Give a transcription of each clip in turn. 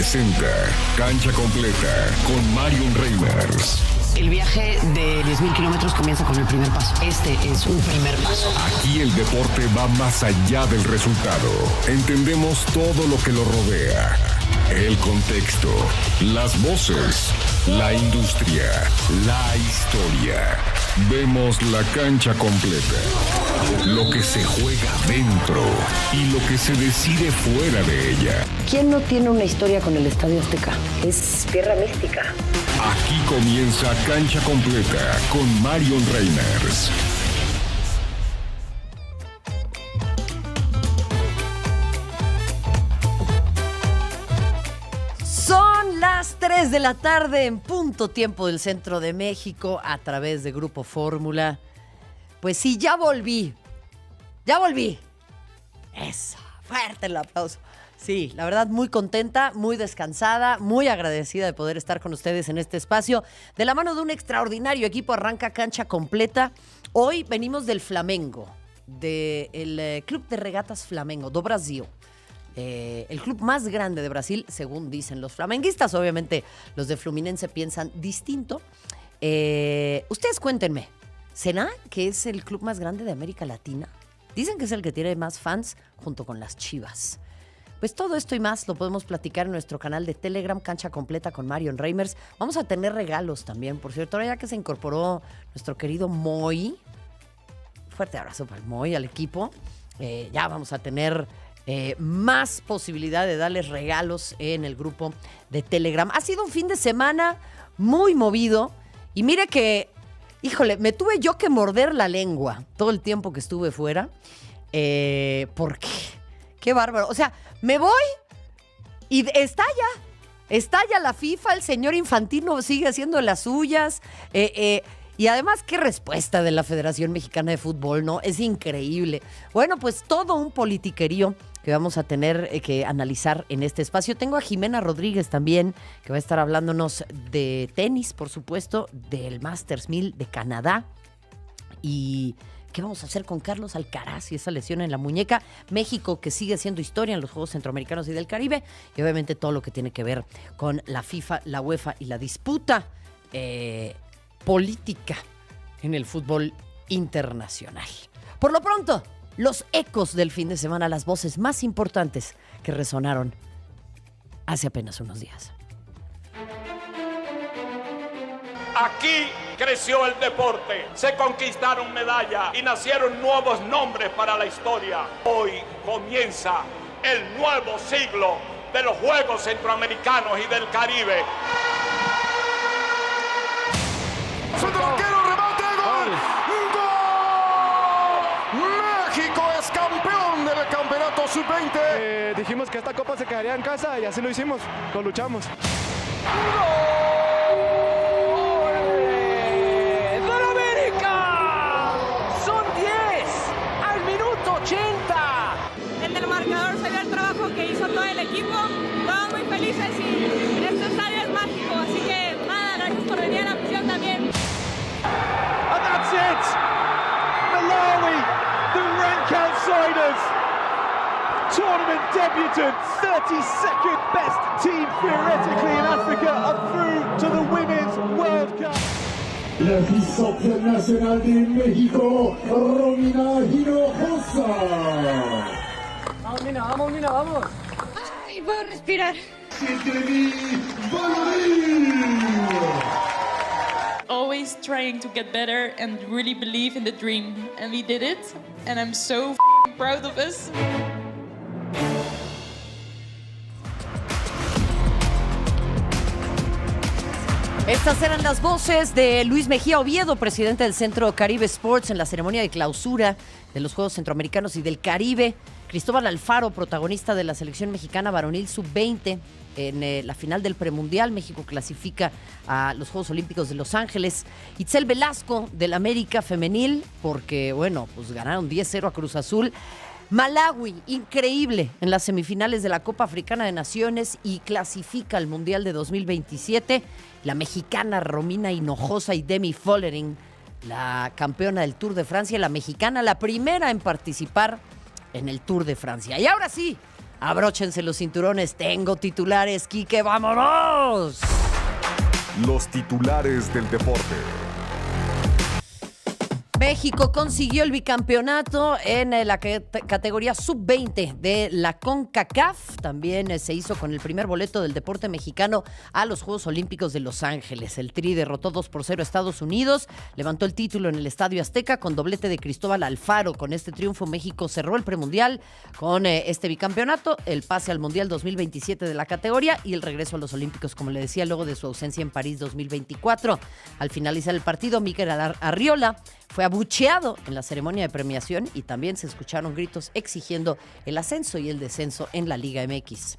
presenta Cancha Completa con Marion Reimers. El viaje de 10,000 kilómetros comienza con el primer paso. Este es un primer paso. Aquí el deporte va más allá del resultado. Entendemos todo lo que lo rodea. El contexto, las voces, la industria, la historia. Vemos la cancha completa. Lo que se juega dentro y lo que se decide fuera de ella. ¿Quién no tiene una historia con el Estadio Azteca? Es tierra mística. Aquí comienza Cancha Completa con Marion Reimers. Son las 3 de la tarde en punto tiempo del centro de México a través de Grupo Fórmula. Pues sí, ya volví. ¡Ya volví! Eso, fuerte el aplauso. Sí, la verdad muy contenta, muy descansada, muy agradecida de poder estar con ustedes en este espacio. De la mano de un extraordinario equipo arranca Cancha Completa. Hoy venimos del Flamengo, del Club de Regatas Flamengo, do Brasil. El club más grande de Brasil, según dicen los flamenguistas. Obviamente los de Fluminense piensan distinto. Ustedes cuéntenme, ¿será que es el club más grande de América Latina? Dicen que es el que tiene más fans junto con las Chivas. Pues todo esto y más lo podemos platicar en nuestro canal de Telegram, Cancha Completa con Marion Reimers. Vamos a tener regalos también, por cierto, ahora ya que se incorporó nuestro querido Moy. Fuerte abrazo para el Moy, al equipo. Ya vamos a tener más posibilidad de darles regalos en el grupo de Telegram. Ha sido un fin de semana muy movido y mire que, híjole, me tuve yo que morder la lengua todo el tiempo que estuve fuera, porque qué bárbaro. O sea, me voy y estalla la FIFA, el señor Infantino sigue haciendo las suyas, y además, qué respuesta de la Federación Mexicana de Fútbol, ¿no? Es increíble. Bueno, pues todo un politiquerío que vamos a tener que analizar en este espacio. Tengo a Jimena Rodríguez también, que va a estar hablándonos de tenis, por supuesto, del Masters 1000 de Canadá. Y ¿qué vamos a hacer con Carlos Alcaraz y esa lesión en la muñeca? México, que sigue siendo historia en los Juegos Centroamericanos y del Caribe. Y obviamente todo lo que tiene que ver con la FIFA, la UEFA y la disputa política en el fútbol internacional. Por lo pronto, los ecos del fin de semana, las voces más importantes que resonaron hace apenas unos días. Aquí creció el deporte, se conquistaron medallas y nacieron nuevos nombres para la historia. Hoy comienza el nuevo siglo de los Juegos Centroamericanos y del Caribe. ¡Centro arquero, remate, gol! ¡Gol! ¡México es campeón del campeonato sub-20! Dijimos que esta copa se quedaría en casa y así lo hicimos, lo luchamos. ¡Gol de América! ¡Son 10 al minuto 80! El del marcador se vio el trabajo que hizo todo el equipo. Todos muy felices y este estadio es mágico, así que nada, gracias por venir a la misión también. And that's it! Malawi, the rank outsiders, tournament debutants, 32nd best team theoretically in Africa, are through to the Women's World Cup. La bicampeona nacional de México, Romina Hinojosa. Vamos, Mina, vamos. Ay, puedo respirar. Always trying to get better and really believe in the dream, and we did it, and I'm so proud of us. Estas eran las voces de Luis Mejía Oviedo, presidente del Centro Caribe Sports, en la ceremonia de clausura de los Juegos Centroamericanos y del Caribe. Cristóbal Alfaro, protagonista de la selección mexicana varonil sub-20 en la final del premundial. México clasifica a los Juegos Olímpicos de Los Ángeles. Itzel Velasco, del América femenil, porque, bueno, pues ganaron 10-0 a Cruz Azul. Malawi, increíble, en las semifinales de la Copa Africana de Naciones y clasifica al Mundial de 2027. La mexicana Romina Hinojosa y Demi Vollering, la campeona del Tour de Francia, la mexicana, la primera en participar en el Tour de Francia. Y ahora sí, Abróchense los cinturones, tengo titulares, Quique, ¡vámonos! Los titulares del deporte. México consiguió el bicampeonato en la categoría sub-20 de la CONCACAF. También se hizo con el primer boleto del deporte mexicano a los Juegos Olímpicos de Los Ángeles. El Tri derrotó 2-0 a Estados Unidos, levantó el título en el Estadio Azteca con doblete de Cristóbal Alfaro. Con este triunfo México cerró el premundial con este bicampeonato, el pase al Mundial 2027 de la categoría y el regreso a los Olímpicos, como le decía, luego de su ausencia en París 2024. Al finalizar el partido, Mikel Arriola fue abucheado en la ceremonia de premiación y también se escucharon gritos exigiendo el ascenso y el descenso en la Liga MX.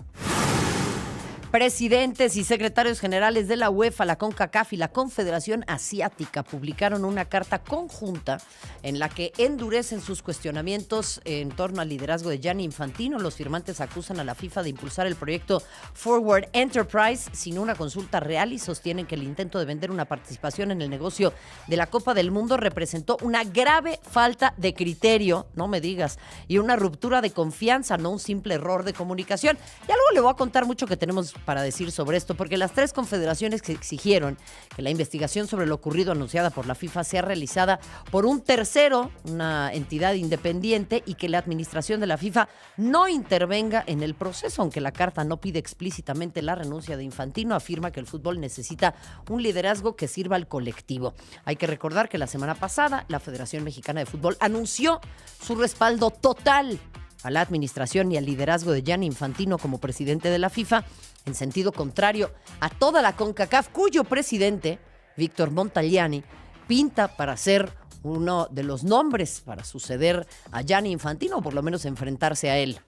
Presidentes y secretarios generales de la UEFA, la CONCACAF y la Confederación Asiática publicaron una carta conjunta en la que endurecen sus cuestionamientos en torno al liderazgo de Gianni Infantino. Los firmantes acusan a la FIFA de impulsar el proyecto Forward Enterprise sin una consulta real y sostienen que el intento de vender una participación en el negocio de la Copa del Mundo representó una grave falta de criterio, no me digas, y una ruptura de confianza, no un simple error de comunicación. Ya luego le voy a contar mucho que tenemos para decir sobre esto, porque las tres confederaciones que exigieron que la investigación sobre lo ocurrido anunciada por la FIFA sea realizada por un tercero, una entidad independiente, y que la administración de la FIFA no intervenga en el proceso. Aunque la carta no pide explícitamente la renuncia de Infantino, afirma que el fútbol necesita un liderazgo que sirva al colectivo. Hay que recordar que la semana pasada la Federación Mexicana de Fútbol anunció su respaldo total a la administración y al liderazgo de Gianni Infantino como presidente de la FIFA, en sentido contrario a toda la CONCACAF, cuyo presidente, Víctor Montagliani, pinta para ser uno de los nombres para suceder a Gianni Infantino, o por lo menos enfrentarse a él.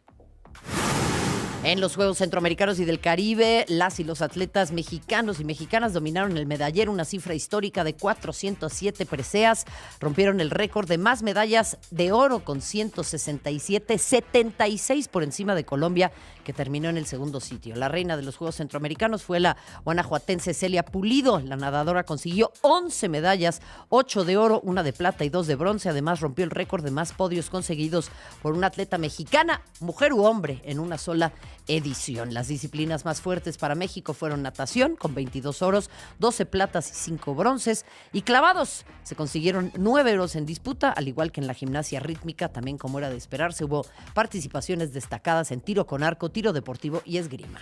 En los Juegos Centroamericanos y del Caribe, las y los atletas mexicanos y mexicanas dominaron el medallero, una cifra histórica de 407 preseas. Rompieron el récord de más medallas de oro con 167, 76 por encima de Colombia, que terminó en el segundo sitio. La reina de los Juegos Centroamericanos fue la guanajuatense Celia Pulido. La nadadora consiguió 11 medallas, 8 de oro, 1 de plata y 2 de bronce. Además, rompió el récord de más podios conseguidos por una atleta mexicana, mujer u hombre, en una sola edición. Las disciplinas más fuertes para México fueron natación, con 22 oros, 12 platas y 5 bronces, y clavados. Se consiguieron 9 oros en disputa, al igual que en la gimnasia rítmica. También, como era de esperarse, hubo participaciones destacadas en tiro con arco, tiro deportivo y esgrima.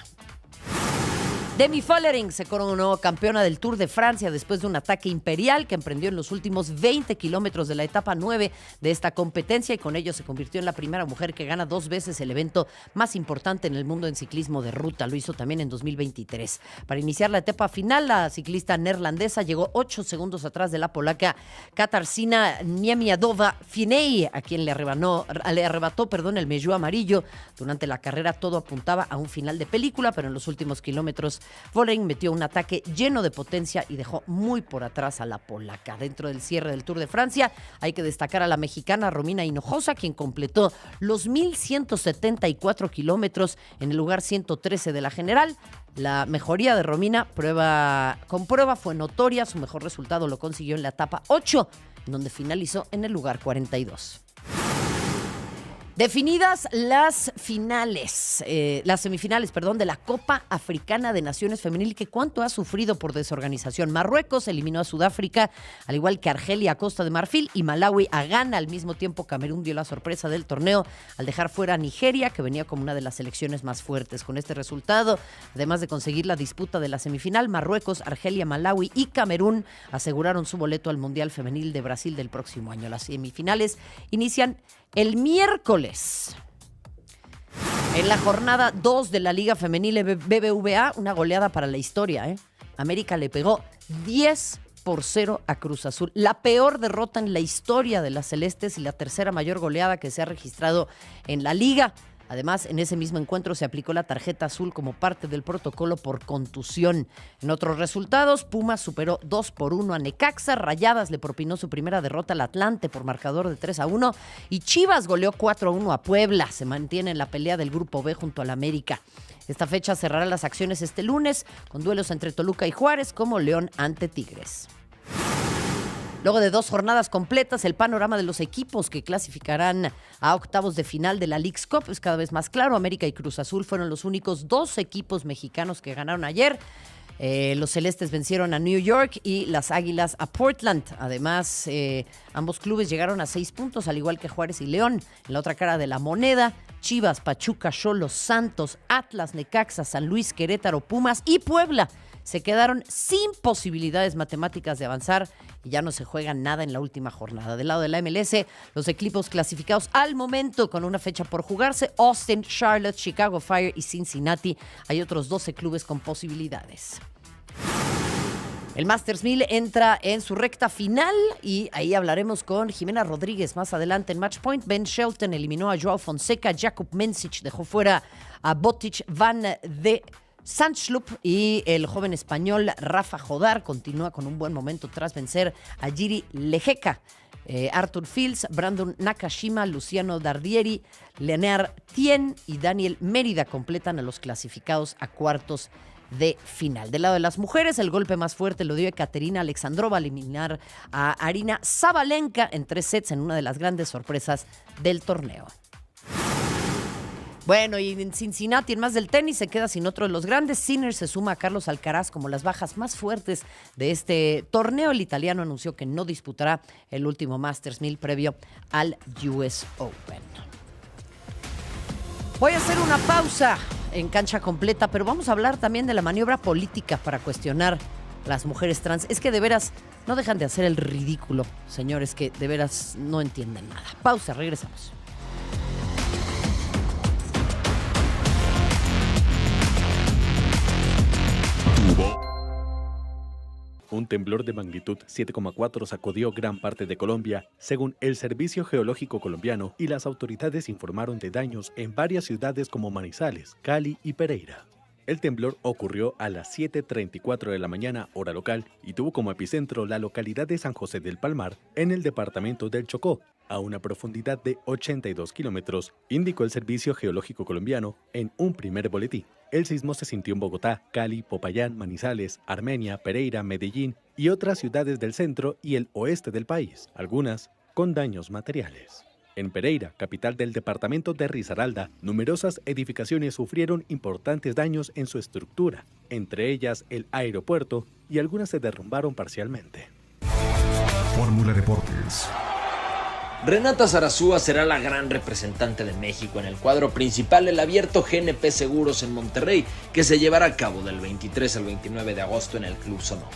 Demi Vollering se coronó campeona del Tour de Francia después de un ataque imperial que emprendió en los últimos 20 kilómetros de la etapa 9 de esta competencia, y con ello se convirtió en la primera mujer que gana 2 veces el evento más importante en el mundo en ciclismo de ruta. Lo hizo también en 2023. Para iniciar la etapa final, la ciclista neerlandesa llegó 8 segundos atrás de la polaca Katarzyna Niemiadowa-Finney, a quien le arrebató el maillot amarillo. Durante la carrera todo apuntaba a un final de película, pero en los últimos kilómetros Vollering metió un ataque lleno de potencia y dejó muy por atrás a la polaca. Dentro del cierre del Tour de Francia hay que destacar a la mexicana Romina Hinojosa, quien completó los 1,174 kilómetros en el lugar 113 de la general. La mejoría de Romina con prueba fue notoria. Su mejor resultado lo consiguió en la etapa 8, en donde finalizó en el lugar 42. Definidas las semifinales, de la Copa Africana de Naciones Femenil, que cuánto ha sufrido por desorganización. Marruecos eliminó a Sudáfrica, al igual que Argelia a Costa de Marfil, y Malawi a Ghana. Al mismo tiempo, Camerún dio la sorpresa del torneo al dejar fuera a Nigeria, que venía como una de las selecciones más fuertes. Con este resultado, además de conseguir la disputa de la semifinal, Marruecos, Argelia, Malawi y Camerún aseguraron su boleto al Mundial Femenil de Brasil del próximo año. Las semifinales inician el miércoles. En la jornada 2 de la Liga Femenil BBVA, una goleada para la historia. América le pegó 10-0 a Cruz Azul. La peor derrota en la historia de las Celestes y la tercera mayor goleada que se ha registrado en la liga. Además, en ese mismo encuentro se aplicó la tarjeta azul como parte del protocolo por contusión. En otros resultados, Pumas superó 2-1 a Necaxa, Rayadas le propinó su primera derrota al Atlante por marcador de 3-1 y Chivas goleó 4-1 a Puebla. Se mantiene en la pelea del Grupo B junto al América. Esta fecha cerrará las acciones este lunes con duelos entre Toluca y Juárez, como León ante Tigres. Luego de 2 jornadas completas, el panorama de los equipos que clasificarán a octavos de final de la Leagues Cup es cada vez más claro. América y Cruz Azul fueron los únicos 2 equipos mexicanos que ganaron ayer. Los celestes vencieron a New York y las águilas a Portland. Además, ambos clubes llegaron a 6 puntos, al igual que Juárez y León. En la otra cara de la moneda, Chivas, Pachuca, Xolos, Santos, Atlas, Necaxa, San Luis, Querétaro, Pumas y Puebla se quedaron sin posibilidades matemáticas de avanzar y ya no se juega nada en la última jornada. Del lado de la MLS, los equipos clasificados al momento con una fecha por jugarse: Austin, Charlotte, Chicago Fire y Cincinnati. Hay otros 12 clubes con posibilidades. El Masters 1000 entra en su recta final y ahí hablaremos con Jimena Rodríguez más adelante en Match Point. Ben Shelton eliminó a Joao Fonseca, Jakub Mensich dejó fuera a Botic van de Zandschulp y el joven español Rafa Jodar continúa con un buen momento tras vencer a Jiri Lejeka. Arthur Fields, Brandon Nakashima, Luciano Dardieri, Leonard Tien y Daniel Mérida completan a los clasificados a cuartos de final. Del lado de las mujeres, el golpe más fuerte lo dio Ekaterina Alexandrova al eliminar a Arina Sabalenka en 3 sets en una de las grandes sorpresas del torneo. Bueno, y en Cincinnati, en más del tenis, se queda sin otro de los grandes. Sinner se suma a Carlos Alcaraz como las bajas más fuertes de este torneo. El italiano anunció que no disputará el último Masters 1000 previo al US Open. Voy a hacer una pausa en Cancha Completa, pero vamos a hablar también de la maniobra política para cuestionar las mujeres trans. Es que de veras no dejan de hacer el ridículo, señores, que de veras no entienden nada. Pausa, regresamos. Un temblor de magnitud 7,4 sacudió gran parte de Colombia, según el Servicio Geológico Colombiano, y las autoridades informaron de daños en varias ciudades como Manizales, Cali y Pereira. El temblor ocurrió a las 7:34 de la mañana, hora local, y tuvo como epicentro la localidad de San José del Palmar, en el departamento del Chocó, a una profundidad de 82 kilómetros, indicó el Servicio Geológico Colombiano en un primer boletín. El sismo se sintió en Bogotá, Cali, Popayán, Manizales, Armenia, Pereira, Medellín y otras ciudades del centro y el oeste del país, algunas con daños materiales. En Pereira, capital del departamento de Risaralda, numerosas edificaciones sufrieron importantes daños en su estructura, entre ellas el aeropuerto, y algunas se derrumbaron parcialmente. Fórmula Deportes. Renata Zarazúa será la gran representante de México en el cuadro principal del Abierto GNP Seguros en Monterrey, que se llevará a cabo del 23 al 29 de agosto en el Club Sonoma.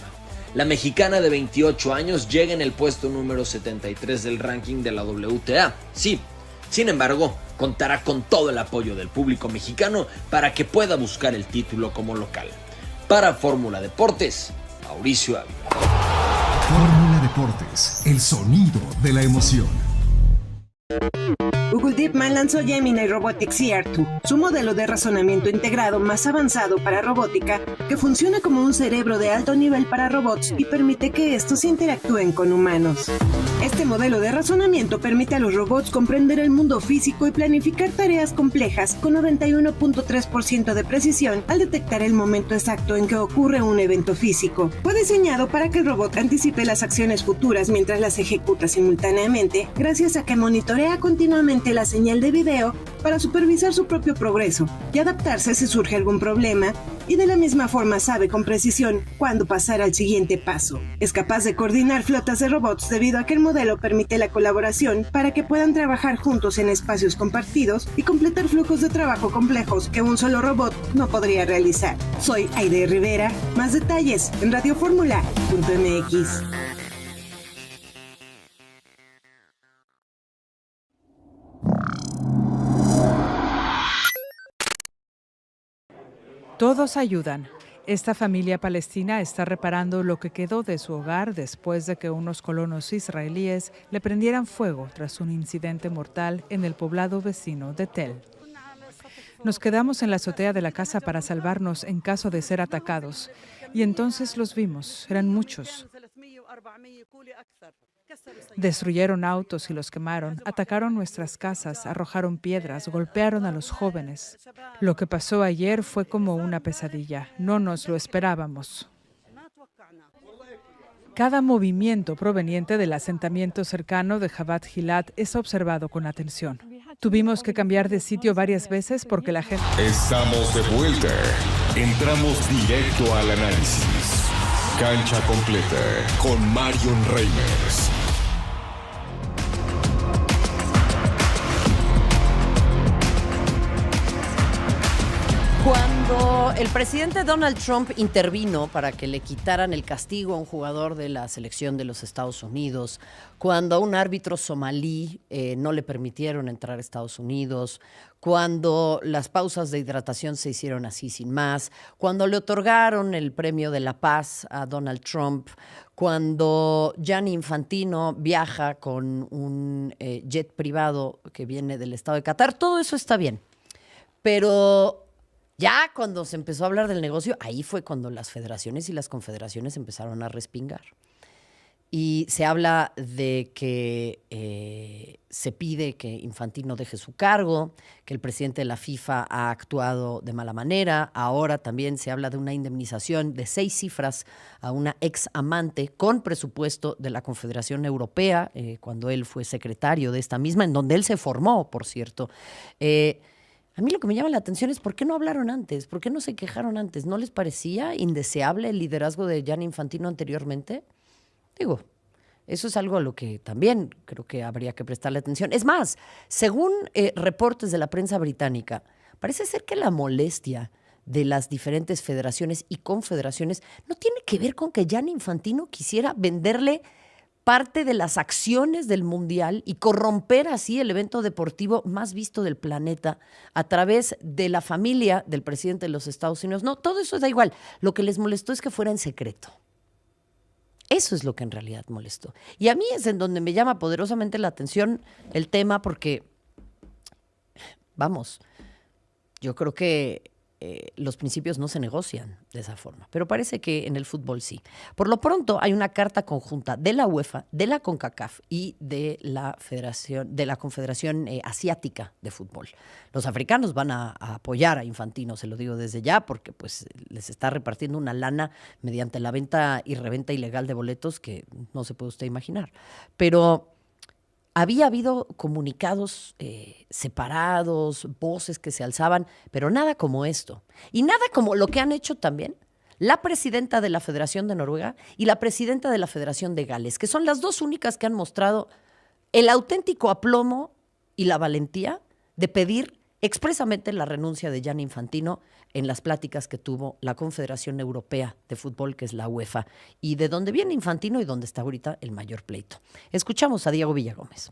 La mexicana de 28 años llega en el puesto número 73 del ranking de la WTA. Sí, sin embargo, contará con todo el apoyo del público mexicano para que pueda buscar el título como local. Para Fórmula Deportes, Mauricio Ávila. Fórmula Deportes, el sonido de la emoción. Google DeepMind lanzó Gemini Robotics CR2, su modelo de razonamiento integrado más avanzado para robótica, que funciona como un cerebro de alto nivel para robots y permite que estos interactúen con humanos. Este modelo de razonamiento permite a los robots comprender el mundo físico y planificar tareas complejas con 91.3% de precisión al detectar el momento exacto en que ocurre un evento físico. Fue diseñado para que el robot anticipe las acciones futuras mientras las ejecuta simultáneamente, gracias a que monitorea continuamente la señal de video para supervisar su propio progreso y adaptarse si surge algún problema, y de la misma forma sabe con precisión cuándo pasar al siguiente paso. Es capaz de coordinar flotas de robots debido a que el modelo permite la colaboración para que puedan trabajar juntos en espacios compartidos y completar flujos de trabajo complejos que un solo robot no podría realizar. Soy Aide Rivera. Más detalles en radioformula.mx. Todos ayudan. Esta familia palestina está reparando lo que quedó de su hogar después de que unos colonos israelíes le prendieran fuego tras un incidente mortal en el poblado vecino de Tel. Nos quedamos en la azotea de la casa para salvarnos en caso de ser atacados. Y entonces los vimos, eran muchos. Destruyeron autos y los quemaron, atacaron nuestras casas, arrojaron piedras, golpearon a los jóvenes. Lo que pasó ayer fue como una pesadilla, no nos lo esperábamos. Cada movimiento proveniente del asentamiento cercano de Jabhat Gilat es observado con atención. Tuvimos que cambiar de sitio varias veces porque la gente... Estamos de vuelta. Entramos directo al análisis. Cancha completa con Marion Reimers. Cuando el presidente Donald Trump intervino para que le quitaran el castigo a un jugador de la selección de los Estados Unidos, cuando a un árbitro somalí no le permitieron entrar a Estados Unidos, cuando las pausas de hidratación se hicieron así sin más, cuando le otorgaron el premio de la paz a Donald Trump, cuando Gianni Infantino viaja con un jet privado que viene del estado de Qatar, todo eso está bien. Pero ya cuando se empezó a hablar del negocio, ahí fue cuando las federaciones y las confederaciones empezaron a respingar. Y se habla de que se pide que Infantino deje su cargo, que el presidente de la FIFA ha actuado de mala manera. Ahora también se habla de una indemnización de 6 cifras a una ex amante con presupuesto de la Confederación Europea, cuando él fue secretario de esta misma, en donde él se formó, por cierto. A mí lo que me llama la atención es por qué no hablaron antes, por qué no se quejaron antes. ¿No les parecía indeseable el liderazgo de Gianni Infantino anteriormente? Digo, eso es algo a lo que también creo que habría que prestarle atención. Es más, según reportes de la prensa británica, parece ser que la molestia de las diferentes federaciones y confederaciones no tiene que ver con que Gianni Infantino quisiera venderle parte de las acciones del Mundial y corromper así el evento deportivo más visto del planeta a través de la familia del presidente de los Estados Unidos. No, todo eso da igual. Lo que les molestó es que fuera en secreto. Eso es lo que en realidad molestó. Y a mí es en donde me llama poderosamente la atención el tema porque, vamos, yo creo que los principios no se negocian de esa forma, pero parece que en el fútbol sí. Por lo pronto hay una carta conjunta de la UEFA, de la CONCACAF y de la Confederación Asiática de Fútbol. Los africanos van a apoyar a Infantino, se lo digo desde ya, porque pues les está repartiendo una lana mediante la venta y reventa ilegal de boletos que no se puede usted imaginar. Pero había habido comunicados separados, voces que se alzaban, pero nada como esto. Y nada como lo que han hecho también la presidenta de la Federación de Noruega y la presidenta de la Federación de Gales, que son las dos únicas que han mostrado el auténtico aplomo y la valentía de pedir expresamente la renuncia de Gianni Infantino en las pláticas que tuvo la Confederación Europea de Fútbol, que es la UEFA, y de dónde viene Infantino y dónde está ahorita el mayor pleito. Escuchamos a Diego Villagómez.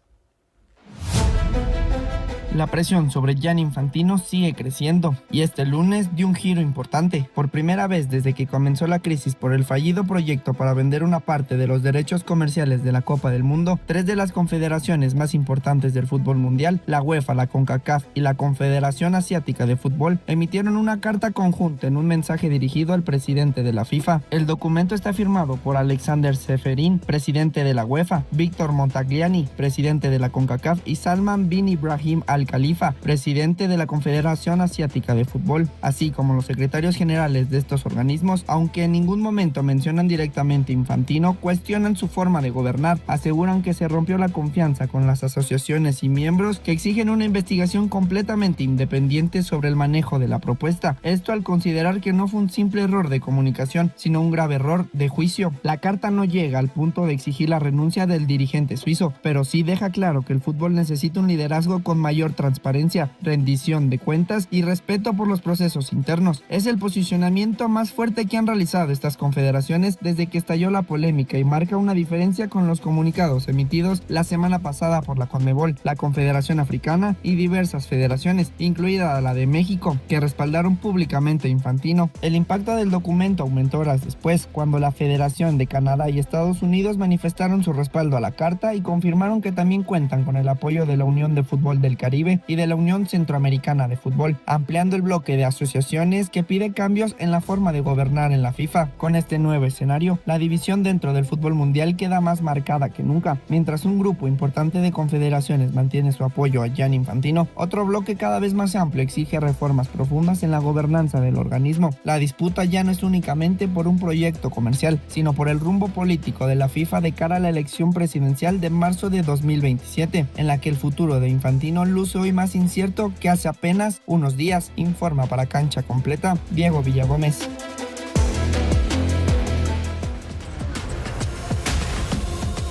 La presión sobre Gianni Infantino sigue creciendo y este lunes dio un giro importante. Por primera vez desde que comenzó la crisis por el fallido proyecto para vender una parte de los derechos comerciales de la Copa del Mundo, 3 de las confederaciones más importantes del fútbol mundial, la UEFA, la CONCACAF y la Confederación Asiática de Fútbol, emitieron una carta conjunta en un mensaje dirigido al presidente de la FIFA. El documento está firmado por Alexander Seferin, presidente de la UEFA, Víctor Montagliani, presidente de la CONCACAF, y Salman bin Ibrahim Al-Khalifa, presidente de la Confederación Asiática de Fútbol, así como los secretarios generales de estos organismos, aunque en ningún momento mencionan directamente a Infantino, cuestionan su forma de gobernar, aseguran que se rompió la confianza con las asociaciones y miembros que exigen una investigación completamente independiente sobre el manejo de la propuesta. Esto al considerar que no fue un simple error de comunicación, sino un grave error de juicio. La carta no llega al punto de exigir la renuncia del dirigente suizo, pero sí deja claro que el fútbol necesita un liderazgo con mayor transparencia, rendición de cuentas y respeto por los procesos internos. Es el posicionamiento más fuerte que han realizado estas confederaciones desde que estalló la polémica y marca una diferencia con los comunicados emitidos la semana pasada por la CONMEBOL, la Confederación Africana y diversas federaciones, incluida la de México, que respaldaron públicamente a Infantino. El impacto del documento aumentó horas después, cuando la Federación de Canadá y Estados Unidos manifestaron su respaldo a la carta y confirmaron que también cuentan con el apoyo de la Unión de Fútbol del Caribe Caribe y de la Unión Centroamericana de Fútbol, ampliando el bloque de asociaciones que pide cambios en la forma de gobernar en la FIFA. Con este nuevo escenario, la división dentro del fútbol mundial queda más marcada que nunca. Mientras un grupo importante de confederaciones mantiene su apoyo a Gianni Infantino, otro bloque cada vez más amplio exige reformas profundas en la gobernanza del organismo. La disputa ya no es únicamente por un proyecto comercial, sino por el rumbo político de la FIFA de cara a la elección presidencial de marzo de 2027, en la que el futuro de Infantino luce hoy más incierto que hace apenas unos días, informa para Cancha Completa Diego Villagómez.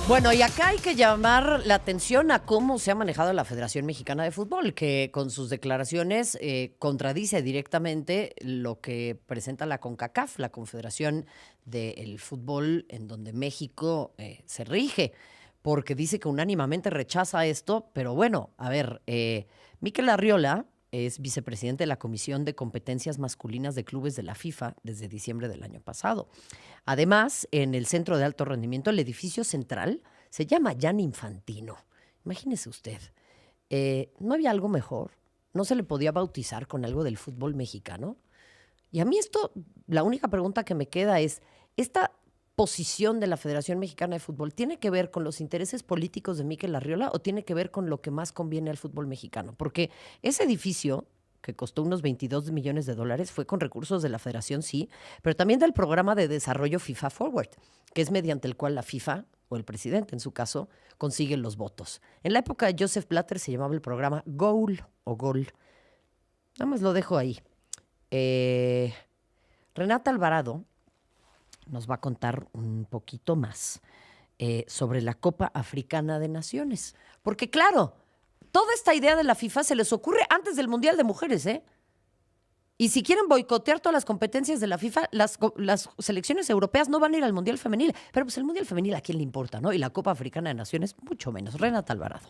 Bueno, y acá hay que llamar la atención a cómo se ha manejado la Federación Mexicana de Fútbol, que con sus declaraciones contradice directamente lo que presenta la CONCACAF, la Confederación del Fútbol, en donde México se rige, porque dice que unánimemente rechaza esto. Pero bueno, a ver, Mikel Arriola es vicepresidente de la Comisión de Competencias Masculinas de Clubes de la FIFA desde diciembre del año pasado. Además, en el Centro de Alto Rendimiento, el edificio central se llama Gianni Infantino. Imagínese usted, ¿no había algo mejor? ¿No se le podía bautizar con algo del fútbol mexicano? Y a mí esto, la única pregunta que me queda es, ¿esta posición de la Federación Mexicana de Fútbol tiene que ver con los intereses políticos de Mikel Arriola o tiene que ver con lo que más conviene al fútbol mexicano? Porque ese edificio, que costó unos $22 millones, fue con recursos de la Federación, sí, pero también del programa de desarrollo FIFA Forward, que es mediante el cual la FIFA, o el presidente en su caso, consigue los votos. En la época de Joseph Blatter se llamaba el programa Goal o Gol. Nada más lo dejo ahí. Renata Alvarado nos va a contar un poquito más sobre la Copa Africana de Naciones. Porque claro, toda esta idea de la FIFA se les ocurre antes del Mundial de Mujeres, ¿eh? Y si quieren boicotear todas las competencias de la FIFA, las selecciones europeas no van a ir al Mundial Femenil. Pero pues el Mundial Femenil a quién le importa, ¿no? Y la Copa Africana de Naciones mucho menos. Renata Alvarado.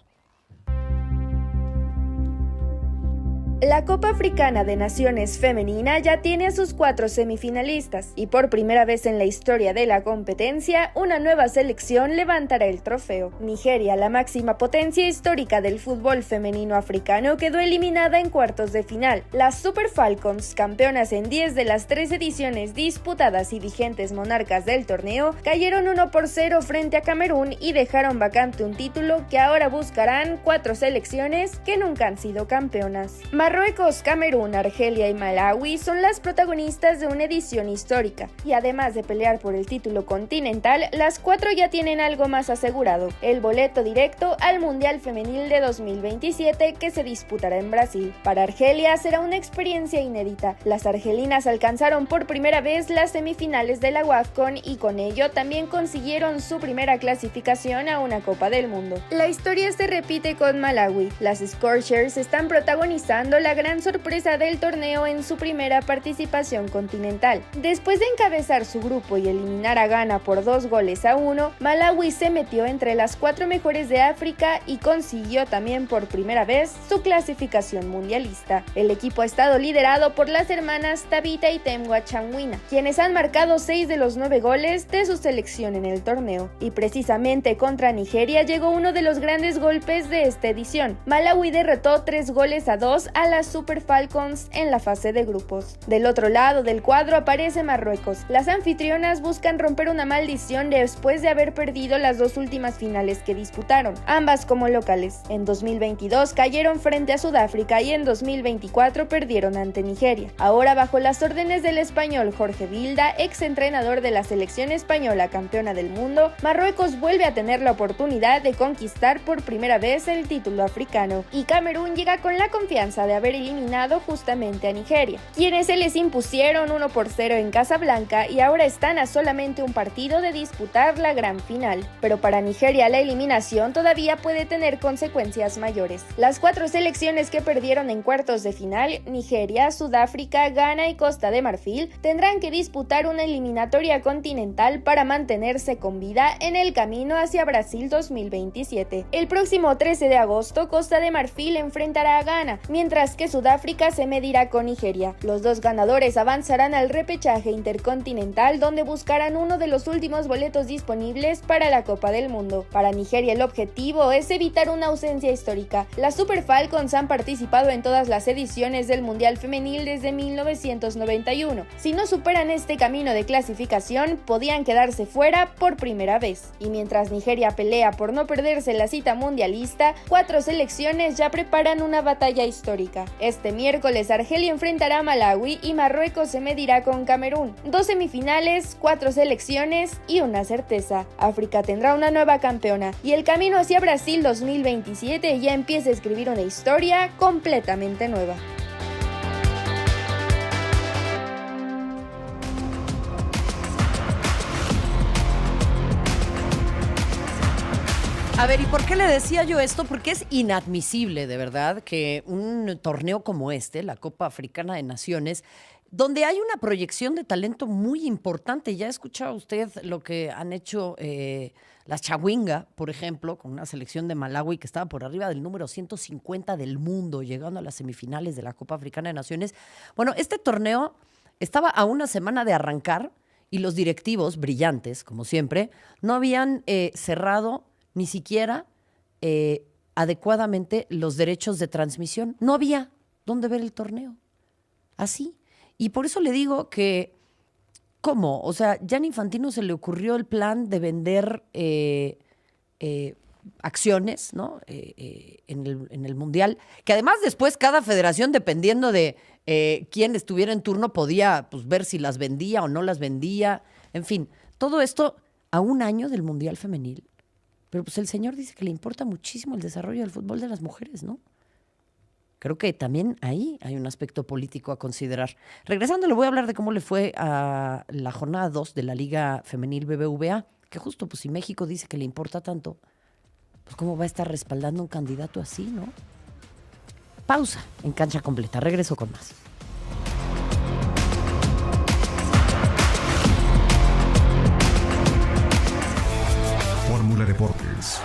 La Copa Africana de Naciones Femenina ya tiene a sus 4 semifinalistas y por primera vez en la historia de la competencia, una nueva selección levantará el trofeo. Nigeria, la máxima potencia histórica del fútbol femenino africano, quedó eliminada en cuartos de final. Las Super Falcons, campeonas en 10 de las 3 ediciones disputadas y vigentes monarcas del torneo, cayeron 1-0 frente a Camerún y dejaron vacante un título que ahora buscarán 4 selecciones que nunca han sido campeonas. Marruecos, Camerún, Argelia y Malawi son las protagonistas de una edición histórica, y además de pelear por el título continental, las 4 ya tienen algo más asegurado: el boleto directo al Mundial Femenil de 2027 que se disputará en Brasil. Para Argelia será una experiencia inédita. Las argelinas alcanzaron por primera vez las semifinales de la WAFCON y con ello también consiguieron su primera clasificación a una Copa del Mundo. La historia se repite con Malawi. Las Scorchers están protagonizando la gran sorpresa del torneo en su primera participación continental. Después de encabezar su grupo y eliminar a Ghana por 2-1, Malawi se metió entre las 4 mejores de África y consiguió también por primera vez su clasificación mundialista. El equipo ha estado liderado por las hermanas Tabita y Temwa Changwina, quienes han marcado 6 de los 9 goles de su selección en el torneo. Y precisamente contra Nigeria llegó uno de los grandes golpes de esta edición. Malawi derrotó 3-2 a las Super Falcons en la fase de grupos. Del otro lado del cuadro aparece Marruecos. Las anfitrionas buscan romper una maldición después de haber perdido las 2 últimas finales que disputaron, ambas como locales. En 2022 cayeron frente a Sudáfrica y en 2024 perdieron ante Nigeria. Ahora, bajo las órdenes del español Jorge Vilda, exentrenador de la selección española campeona del mundo, Marruecos vuelve a tener la oportunidad de conquistar por primera vez el título africano. Y Camerún llega con la confianza de haber eliminado justamente a Nigeria, quienes se les impusieron 1-0 en Casablanca y ahora están a solamente un partido de disputar la gran final. Pero para Nigeria la eliminación todavía puede tener consecuencias mayores. Las 4 selecciones que perdieron en cuartos de final, Nigeria, Sudáfrica, Ghana y Costa de Marfil, tendrán que disputar una eliminatoria continental para mantenerse con vida en el camino hacia Brasil 2027. El próximo 13 de agosto, Costa de Marfil enfrentará a Ghana, mientras mientras que Sudáfrica se medirá con Nigeria. Los dos ganadores avanzarán al repechaje intercontinental, donde buscarán uno de los últimos boletos disponibles para la Copa del Mundo. Para Nigeria el objetivo es evitar una ausencia histórica. Las Super Falcons han participado en todas las ediciones del Mundial Femenil desde 1991. Si no superan este camino de clasificación, podían quedarse fuera por primera vez. Y mientras Nigeria pelea por no perderse la cita mundialista, 4 selecciones ya preparan una batalla histórica. Este miércoles Argelia enfrentará a Malawi y Marruecos se medirá con Camerún. 2 semifinales, 4 selecciones y una certeza: África tendrá una nueva campeona y el camino hacia Brasil 2027 ya empieza a escribir una historia completamente nueva. A ver, ¿y por qué le decía yo esto? Porque es inadmisible, de verdad, que un torneo como este, la Copa Africana de Naciones, donde hay una proyección de talento muy importante. Ya ha escuchado usted lo que han hecho las Chawinga, por ejemplo, con una selección de Malawi que estaba por arriba del número 150 del mundo, llegando a las semifinales de la Copa Africana de Naciones. Bueno, este torneo estaba a una semana de arrancar y los directivos, brillantes, como siempre, no habían cerrado ni siquiera adecuadamente los derechos de transmisión. No había dónde ver el torneo. Así. Y por eso le digo que, ¿cómo? O sea, Gianni Infantino se le ocurrió el plan de vender acciones, ¿no? En el Mundial, que además después cada federación, dependiendo de quién estuviera en turno, podía pues, ver si las vendía o no las vendía. En fin, todo esto a un año del Mundial Femenil. Pero pues el señor dice que le importa muchísimo el desarrollo del fútbol de las mujeres, ¿no? Creo que también ahí hay un aspecto político a considerar. Regresando, le voy a hablar de cómo le fue a la jornada 2 de la Liga Femenil BBVA, que justo, pues si México dice que le importa tanto, pues cómo va a estar respaldando un candidato así, ¿no? Pausa en Cancha Completa. Regreso con más. Fórmula Deportes.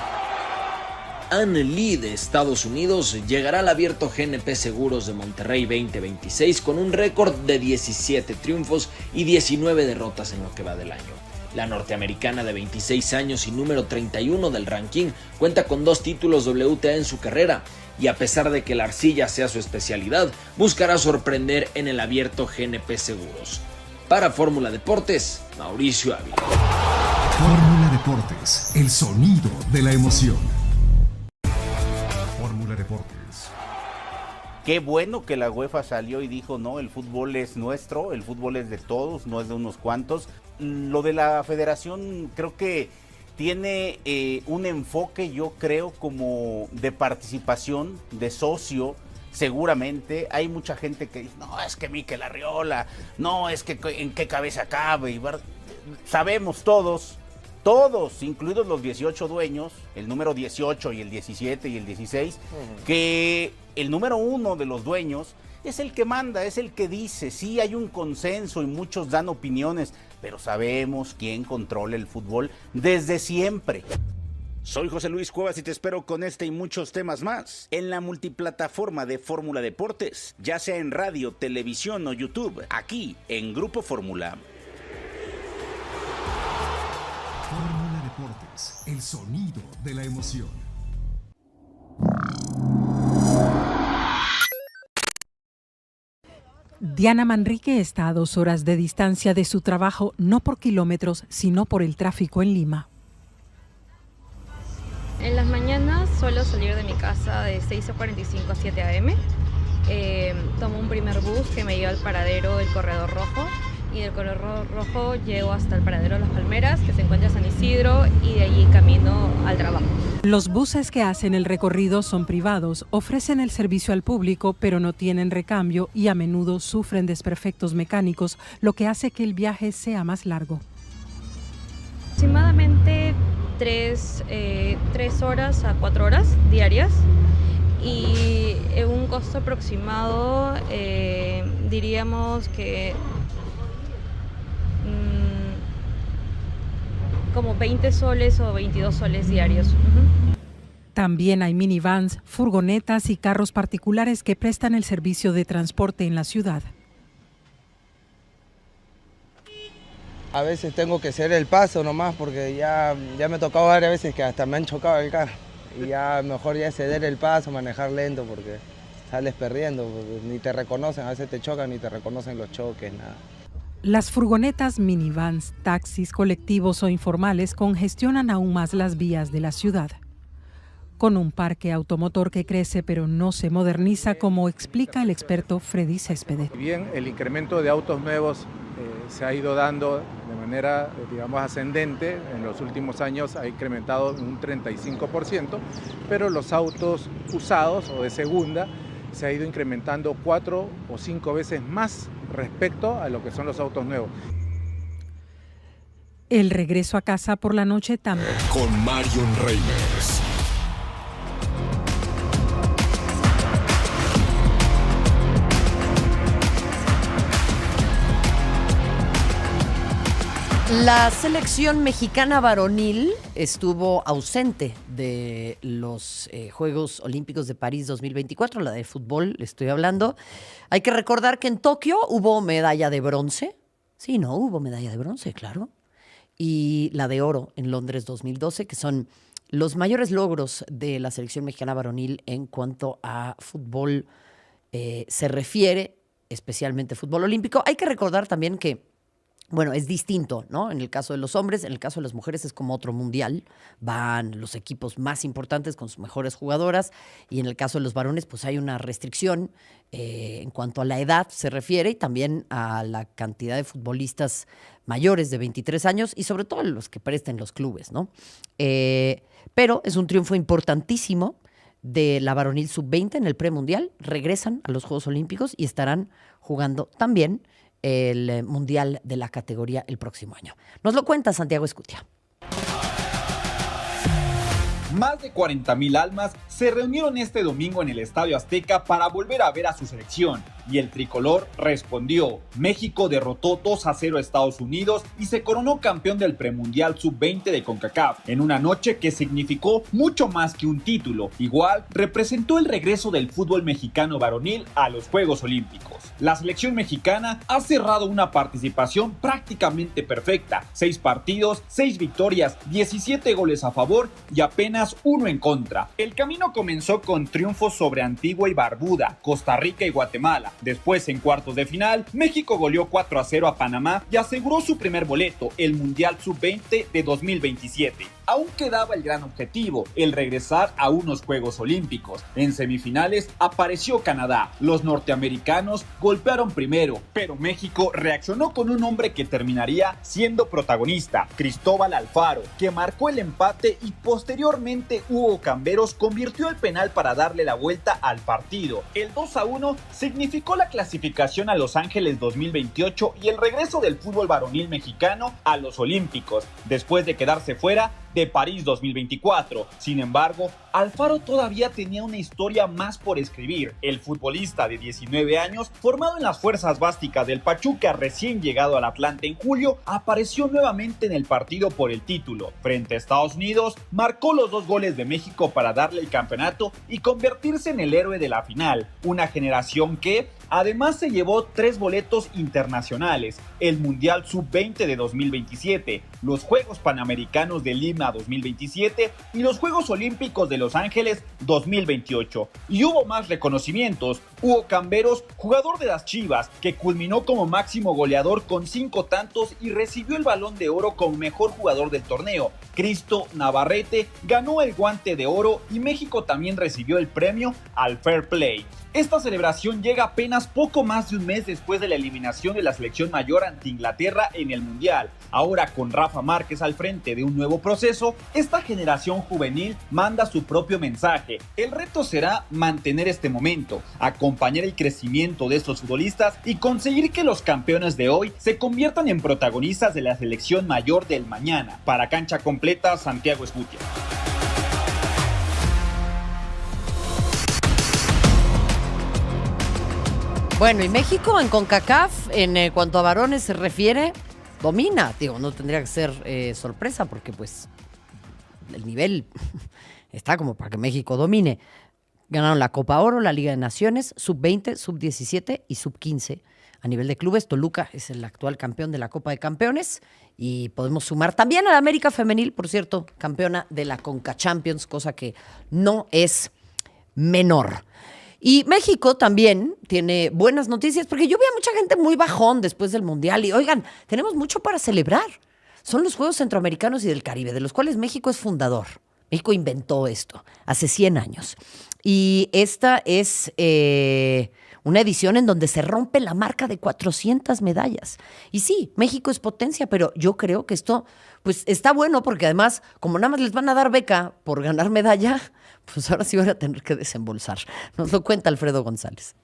Anne Lee de Estados Unidos llegará al Abierto GNP Seguros de Monterrey 2026 con un récord de 17 triunfos y 19 derrotas en lo que va del año. La norteamericana de 26 años y número 31 del ranking cuenta con 2 títulos WTA en su carrera y a pesar de que la arcilla sea su especialidad, buscará sorprender en el Abierto GNP Seguros. Para Fórmula Deportes, Mauricio Ávila. Fórmula Deportes, el sonido de la emoción. Fórmula Deportes. Qué bueno que la UEFA salió y dijo, no, el fútbol es nuestro, el fútbol es de todos, no es de unos cuantos. Lo de la federación creo que tiene un enfoque, yo creo, como de participación, de socio. Seguramente hay mucha gente que dice, no, es que Mikel Arriola, no, es que en qué cabeza cabe. Sabemos todos, incluidos los 18 dueños, el número 18 y el 17 y el 16, que el número 1 de los dueños es el que manda, es el que dice. Sí hay un consenso y muchos dan opiniones, pero sabemos quién controla el fútbol desde siempre. Soy José Luis Cuevas y te espero con este y muchos temas más en la multiplataforma de Fórmula Deportes, ya sea en radio, televisión o YouTube, aquí en Grupo Fórmula. Fórmula Deportes, el sonido de la emoción. Diana Manrique está a 2 horas de distancia de su trabajo, no por kilómetros, sino por el tráfico en Lima. En las mañanas suelo salir de mi casa de 6:45 a 7 a.m. Tomo un primer bus que me lleva al paradero del Corredor Rojo y del Corredor Rojo llego hasta el paradero de Las Palmeras, que se encuentra en San Isidro, y de allí camino al trabajo. Los buses que hacen el recorrido son privados, ofrecen el servicio al público, pero no tienen recambio y a menudo sufren desperfectos mecánicos, lo que hace que el viaje sea más largo. Aproximadamente 3 horas a 4 horas diarias y un costo aproximado, diríamos que como 20 soles o 22 soles diarios. También hay minivans, furgonetas y carros particulares que prestan el servicio de transporte en la ciudad. A veces tengo que hacer el paso nomás porque ya me ha tocado varias veces que hasta me han chocado el carro. Y ya mejor ya ceder el paso, manejar lento porque sales perdiendo, ni te reconocen, a veces te chocan ni te reconocen los choques, nada. Las furgonetas, minivans, taxis, colectivos o informales congestionan aún más las vías de la ciudad. Con un parque automotor que crece pero no se moderniza, como explica el experto Freddy Céspedes. Bien, el incremento de autos nuevos se ha ido dando de manera, digamos, ascendente. En los últimos años ha incrementado un 35%, pero los autos usados o de segunda se ha ido incrementando 4 o 5 veces más respecto a lo que son los autos nuevos. El regreso a casa por la noche también. Con Marion Reimers. La selección mexicana varonil estuvo ausente de los Juegos Olímpicos de París 2024, la de fútbol estoy hablando. Hay que recordar que en Tokio hubo medalla de bronce. Sí, no, hubo medalla de bronce, claro. Y la de oro en Londres 2012, que son los mayores logros de la selección mexicana varonil en cuanto a fútbol se refiere, especialmente fútbol olímpico. Hay que recordar también que bueno, es distinto, ¿no? En el caso de los hombres, en el caso de las mujeres es como otro mundial. Van los equipos más importantes con sus mejores jugadoras y en el caso de los varones pues hay una restricción en cuanto a la edad se refiere y también a la cantidad de futbolistas mayores de 23 años y sobre todo los que presten los clubes, ¿no? Pero es un triunfo importantísimo de la varonil sub-20 en el premundial. Regresan a los Juegos Olímpicos y estarán jugando también el mundial de la categoría el próximo año. Nos lo cuenta Santiago Escutia. Más de 40,000 almas se reunieron este domingo en el Estadio Azteca para volver a ver a su selección y el tricolor respondió. México derrotó 2-0 a Estados Unidos y se coronó campeón del premundial sub-20 de CONCACAF en una noche que significó mucho más que un título. Igual representó el regreso del fútbol mexicano varonil a los Juegos Olímpicos. La selección mexicana ha cerrado una participación prácticamente perfecta. 6 partidos, 6 victorias, 17 goles a favor y apenas 1 en contra. El camino comenzó con triunfos sobre Antigua y Barbuda, Costa Rica y Guatemala. Después, en cuartos de final, México goleó 4-0 a Panamá y aseguró su primer boleto, el Mundial Sub-20 de 2027. Aún quedaba el gran objetivo, el regresar a unos Juegos Olímpicos. En semifinales apareció Canadá. Los norteamericanos golpearon primero, pero México reaccionó con un hombre que terminaría siendo protagonista, Cristóbal Alfaro, que marcó el empate y posteriormente Hugo Camberos convirtió el penal para darle la vuelta al partido. El 2-1 significó la clasificación a Los Ángeles 2028 y el regreso del fútbol varonil mexicano a los Olímpicos, después de quedarse fuera de París 2024. Sin embargo, Alfaro todavía tenía una historia más por escribir. El futbolista de 19 años, formado en las fuerzas básicas del Pachuca, recién llegado al Atlante en julio, apareció nuevamente en el partido por el título. Frente a Estados Unidos, marcó los 2 goles de México para darle el campeonato y convertirse en el héroe de la final. Una generación que además se llevó 3 boletos internacionales, el Mundial Sub-20 de 2027, los Juegos Panamericanos de Lima 2027 y los Juegos Olímpicos de Los Ángeles 2028. Y hubo más reconocimientos. Hugo Camberos, jugador de las Chivas, que culminó como máximo goleador con 5 tantos y recibió el Balón de Oro como mejor jugador del torneo. Cristo Navarrete ganó el Guante de Oro y México también recibió el premio al Fair Play. Esta celebración llega apenas poco más de un mes después de la eliminación de la selección mayor ante Inglaterra en el Mundial. Ahora, con Rafa Márquez al frente de un nuevo proceso, esta generación juvenil manda su propio mensaje. El reto será mantener este momento, acompañar el crecimiento de estos futbolistas y conseguir que los campeones de hoy se conviertan en protagonistas de la selección mayor del mañana. Para Cancha Completa, Santiago Escutia. Bueno, y México en CONCACAF, en cuanto a varones se refiere, domina. Digo, no tendría que ser sorpresa porque pues el nivel está como para que México domine. Ganaron la Copa Oro, la Liga de Naciones, sub-20, sub-17 y sub-15. A nivel de clubes, Toluca es el actual campeón de la Copa de Campeones y podemos sumar también a la América Femenil, por cierto, campeona de la Conca Champions, cosa que no es menor. Y México también tiene buenas noticias, porque yo vi a mucha gente muy bajón después del Mundial y oigan, tenemos mucho para celebrar. Son los Juegos Centroamericanos y del Caribe, de los cuales México es fundador. México inventó esto hace 100 años. Y esta es una edición en donde se rompe la marca de 400 medallas. Y sí, México es potencia, pero yo creo que esto pues está bueno porque además, como nada más les van a dar beca por ganar medalla, pues ahora sí van a tener que desembolsar. Nos lo cuenta Alfredo González.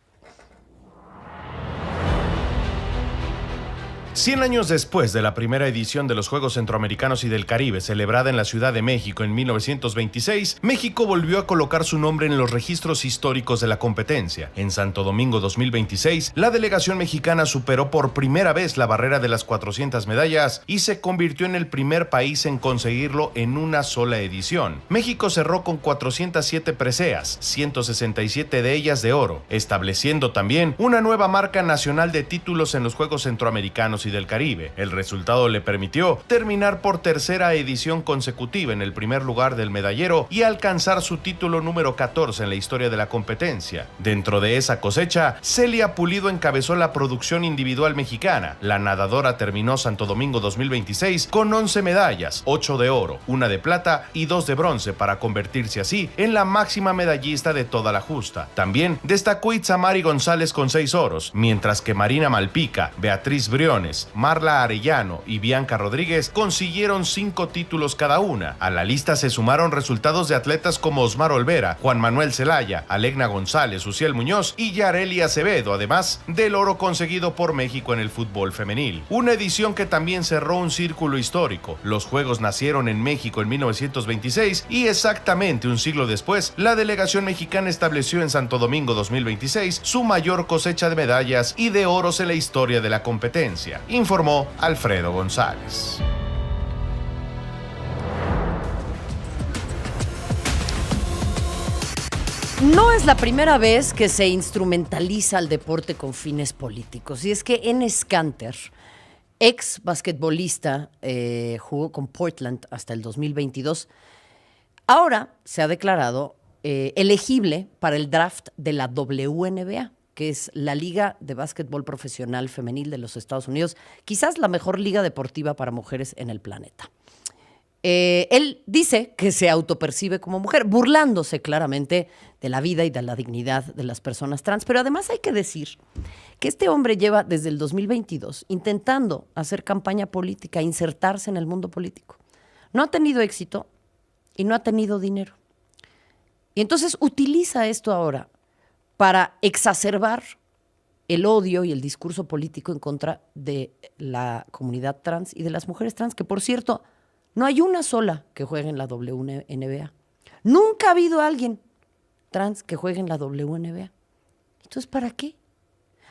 100 años después de la primera edición de los Juegos Centroamericanos y del Caribe, celebrada en la Ciudad de México en 1926, México volvió a colocar su nombre en los registros históricos de la competencia. En Santo Domingo 2026, la delegación mexicana superó por primera vez la barrera de las 400 medallas y se convirtió en el primer país en conseguirlo en una sola edición. México cerró con 407 preseas, 167 de ellas de oro, estableciendo también una nueva marca nacional de títulos en los Juegos Centroamericanos y del Caribe. El resultado le permitió terminar por tercera edición consecutiva en el primer lugar del medallero y alcanzar su título número 14 en la historia de la competencia. Dentro de esa cosecha, Celia Pulido encabezó la producción individual mexicana. La nadadora terminó Santo Domingo 2026 con 11 medallas, 8 de oro, 1 de plata y 2 de bronce, para convertirse así en la máxima medallista de toda la justa. También destacó Itzamari González con 6 oros, mientras que Marina Malpica, Beatriz Briones, Marla Arellano y Bianca Rodríguez consiguieron 5 títulos cada una. A la lista se sumaron resultados de atletas como Osmar Olvera, Juan Manuel Zelaya, Alegna González, Uciel Muñoz y Yareli Acevedo, además del oro conseguido por México en el fútbol femenil. Una edición que también cerró un círculo histórico. Los Juegos nacieron en México en 1926 y exactamente un siglo después, la delegación mexicana estableció en Santo Domingo 2026 su mayor cosecha de medallas y de oros en la historia de la competencia, informó Alfredo González. No es la primera vez que se instrumentaliza el deporte con fines políticos. Y es que Enes Kanter, ex basquetbolista, jugó con Portland hasta el 2022, ahora se ha declarado elegible para el draft de la WNBA, que es la Liga de Básquetbol Profesional Femenil de los Estados Unidos, quizás la mejor liga deportiva para mujeres en el planeta. Él dice que se autopercibe como mujer, burlándose claramente de la vida y de la dignidad de las personas trans, pero además hay que decir que este hombre lleva desde el 2022 intentando hacer campaña política, insertarse en el mundo político. No ha tenido éxito y no ha tenido dinero. Y entonces utiliza esto ahora para exacerbar el odio y el discurso político en contra de la comunidad trans y de las mujeres trans, que por cierto, no hay una sola que juegue en la WNBA. Nunca ha habido alguien trans que juegue en la WNBA. Entonces, ¿para qué?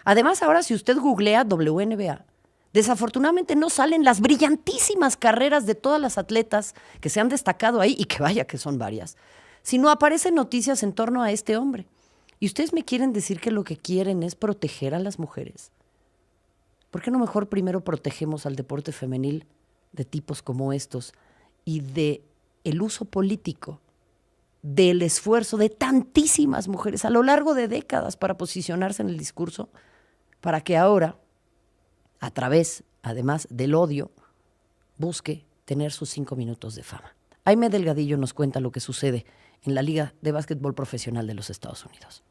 Además, ahora si usted googlea WNBA, desafortunadamente no salen las brillantísimas carreras de todas las atletas que se han destacado ahí, y que vaya que son varias, sino aparecen noticias en torno a este hombre. ¿Y ustedes me quieren decir que lo que quieren es proteger a las mujeres? ¿Por qué no mejor primero protegemos al deporte femenil de tipos como estos y de el uso político, del esfuerzo de tantísimas mujeres a lo largo de décadas para posicionarse en el discurso, para que ahora, a través, además del odio, busque tener sus 5 minutos de fama? Aime Delgadillo nos cuenta lo que sucede en la Liga de Básquetbol Profesional de los Estados Unidos.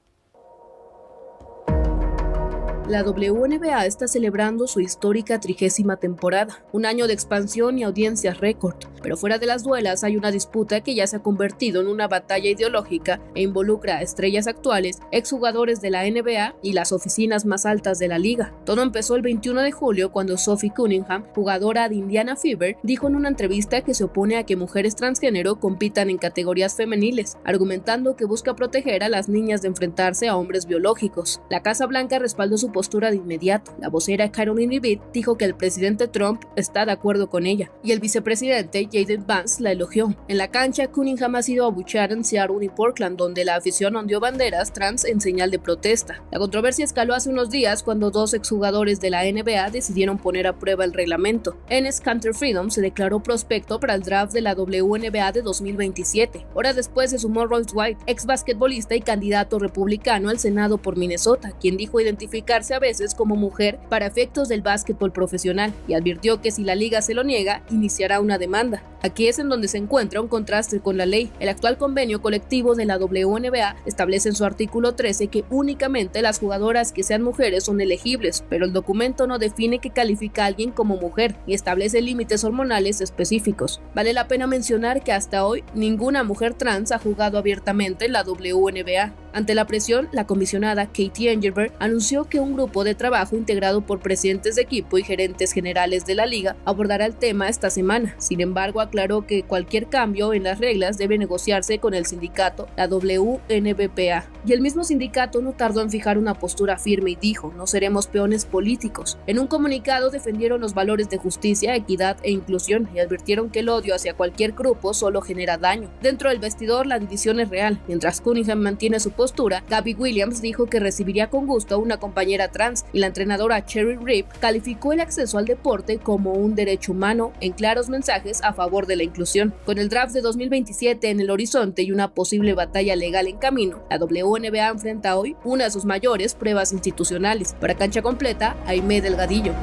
La WNBA está celebrando su histórica 30ª temporada, un año de expansión y audiencias récord, pero fuera de las duelas hay una disputa que ya se ha convertido en una batalla ideológica e involucra a estrellas actuales, exjugadores de la NBA y las oficinas más altas de la liga. Todo empezó el 21 de julio cuando Sophie Cunningham, jugadora de Indiana Fever, dijo en una entrevista que se opone a que mujeres transgénero compitan en categorías femeniles, argumentando que busca proteger a las niñas de enfrentarse a hombres biológicos. La Casa Blanca respaldó su postura de inmediato. La vocera Caroline Leavitt dijo que el presidente Trump está de acuerdo con ella y el vicepresidente J.D. Vance la elogió. En la cancha, Cunningham ha sido abucheada en Seattle y Portland, donde la afición ondeó banderas trans en señal de protesta. La controversia escaló hace unos días cuando dos exjugadores de la NBA decidieron poner a prueba el reglamento. Enes Kanter Freedom se declaró prospecto para el draft de la WNBA de 2027. Horas después se sumó Royce White, ex basquetbolista y candidato republicano al Senado por Minnesota, quien dijo identificarse a veces como mujer para efectos del básquetbol profesional y advirtió que si la liga se lo niega, iniciará una demanda. Aquí es en donde se encuentra un contraste con la ley. El actual convenio colectivo de la WNBA establece en su artículo 13 que únicamente las jugadoras que sean mujeres son elegibles, pero el documento no define qué califica a alguien como mujer y establece límites hormonales específicos. Vale la pena mencionar que hasta hoy ninguna mujer trans ha jugado abiertamente en la WNBA. Ante la presión, la comisionada Katie Engelberg anunció que un grupo de trabajo integrado por presidentes de equipo y gerentes generales de la liga abordará el tema esta semana. Sin embargo, aclaró que cualquier cambio en las reglas debe negociarse con el sindicato, la WNBPA. Y el mismo sindicato no tardó en fijar una postura firme y dijo: no seremos peones políticos. En un comunicado defendieron los valores de justicia, equidad e inclusión y advirtieron que el odio hacia cualquier grupo solo genera daño. Dentro del vestidor, la división es real. Mientras Cunningham mantiene su postura, Gabby Williams dijo que recibiría con gusto a una compañera trans y la entrenadora Cherry Reap calificó el acceso al deporte como un derecho humano en claros mensajes a favor de la inclusión. Con el draft de 2027 en el horizonte y una posible batalla legal en camino, la WNBA enfrenta hoy una de sus mayores pruebas institucionales. Para Cancha Completa, Aimé Delgadillo.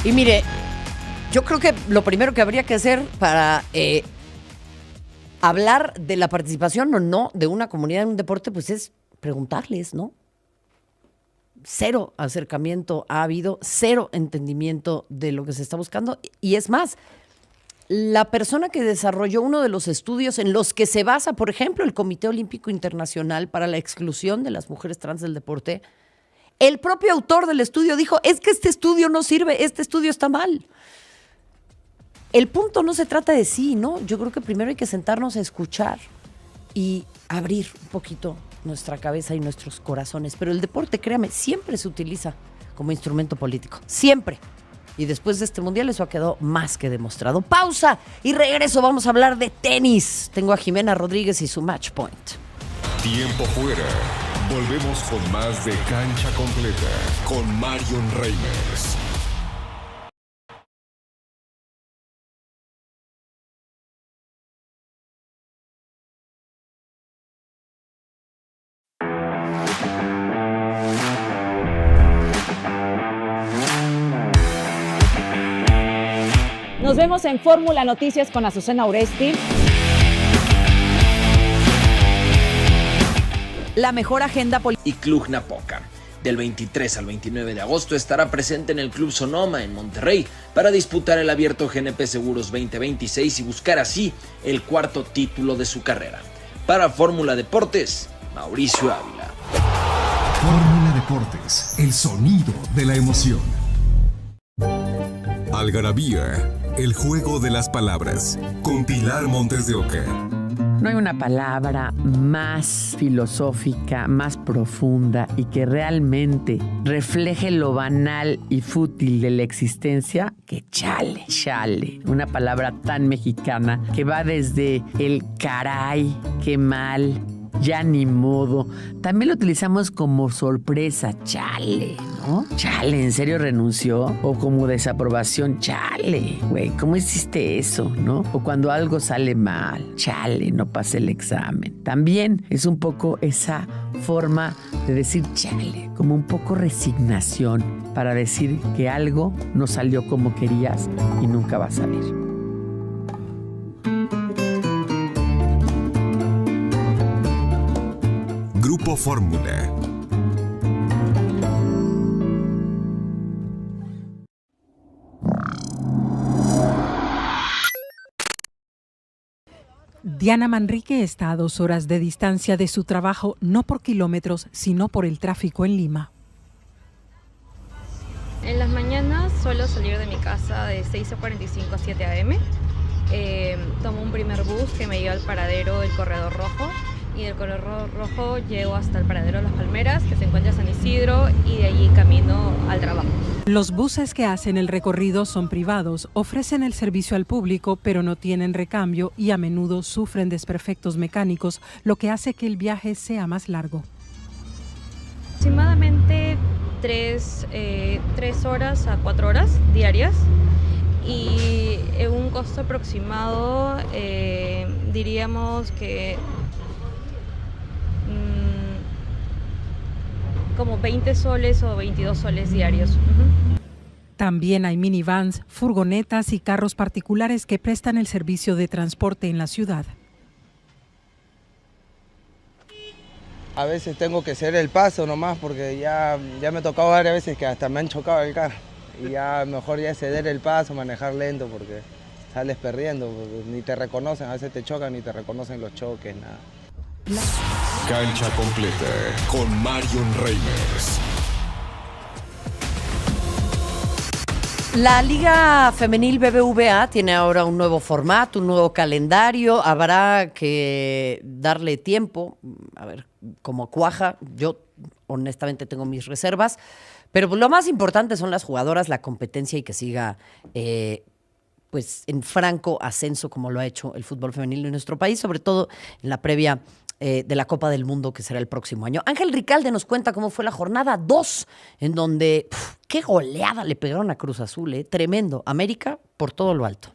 Y mire, yo creo que lo primero que habría que hacer para hablar de la participación o no de una comunidad en un deporte, pues es preguntarles, ¿no? Cero acercamiento ha habido, cero entendimiento de lo que se está buscando. Y es más, la persona que desarrolló uno de los estudios en los que se basa, por ejemplo, el Comité Olímpico Internacional para la exclusión de las mujeres trans del deporte, el propio autor del estudio dijo: es que este estudio no sirve, este estudio está mal. El punto no se trata de sí, ¿no? Yo creo que primero hay que sentarnos a escuchar y abrir un poquito nuestra cabeza y nuestros corazones. Pero el deporte, créame, siempre se utiliza como instrumento político. Siempre. Y después de este mundial eso ha quedado más que demostrado. Pausa y regreso. Vamos a hablar de tenis. Tengo a Jimena Rodríguez y su Match Point. Tiempo fuera. Volvemos con más de Cancha Completa con Marion Reimers. Nos vemos en Fórmula Noticias con Azucena Oresti. La mejor agenda política. Y Cluj-Napoca. Del 23 al 29 de agosto estará presente en el Club Sonoma en Monterrey para disputar el Abierto GNP Seguros 2026 y buscar así el cuarto título de su carrera. Para Fórmula Deportes, Mauricio Ávila. Fórmula Deportes, el sonido de la emoción. Algarabía, el juego de las palabras, con Pilar Montes de Oca. No hay una palabra más filosófica, más profunda y que realmente refleje lo banal y fútil de la existencia que chale, chale. Una palabra tan mexicana que va desde el caray, qué mal, ya ni modo. También lo utilizamos como sorpresa, chale, ¿no? Chale, ¿en serio renunció? O como desaprobación, chale, güey, ¿cómo hiciste eso, no? O cuando algo sale mal, chale, no pasé el examen. También es un poco esa forma de decir chale, como un poco resignación para decir que algo no salió como querías y nunca va a salir. Grupo Fórmula. Diana Manrique está a 2 horas de distancia de su trabajo, no por kilómetros, sino por el tráfico en Lima. En las mañanas suelo salir de mi casa de 6:45 a 7 a.m. Tomo un primer bus que me lleva al paradero del Corredor Rojo, y del Corredor Rojo llego hasta el paradero de Las Palmeras, que se encuentra en San Isidro, y de allí camino al trabajo. Los buses que hacen el recorrido son privados, ofrecen el servicio al público, pero no tienen recambio y a menudo sufren desperfectos mecánicos, lo que hace que el viaje sea más largo. Aproximadamente 3 horas a 4 horas diarias, y un costo aproximado, diríamos que como 20 soles o 22 soles diarios. También hay minivans, furgonetas y carros particulares que prestan el servicio de transporte en la ciudad. A veces tengo que hacer el paso nomás porque ya me ha tocado varias veces que hasta me han chocado el carro. Y ya mejor ya ceder el paso, manejar lento porque sales perdiendo, porque ni te reconocen, a veces te chocan ni te reconocen los choques, nada. Cancha completa con Marion Reimers. La Liga Femenil BBVA tiene ahora un nuevo formato, un nuevo calendario. Habrá que darle tiempo, a ver cómo cuaja. Yo honestamente tengo mis reservas, pero lo más importante son las jugadoras, la competencia y que siga pues en franco ascenso como lo ha hecho el fútbol femenil en nuestro país, sobre todo en la previa de la Copa del Mundo que será el próximo año. Ángel Ricalde nos cuenta cómo fue la jornada 2, en donde qué goleada le pegaron a Cruz Azul, tremendo. América por todo lo alto.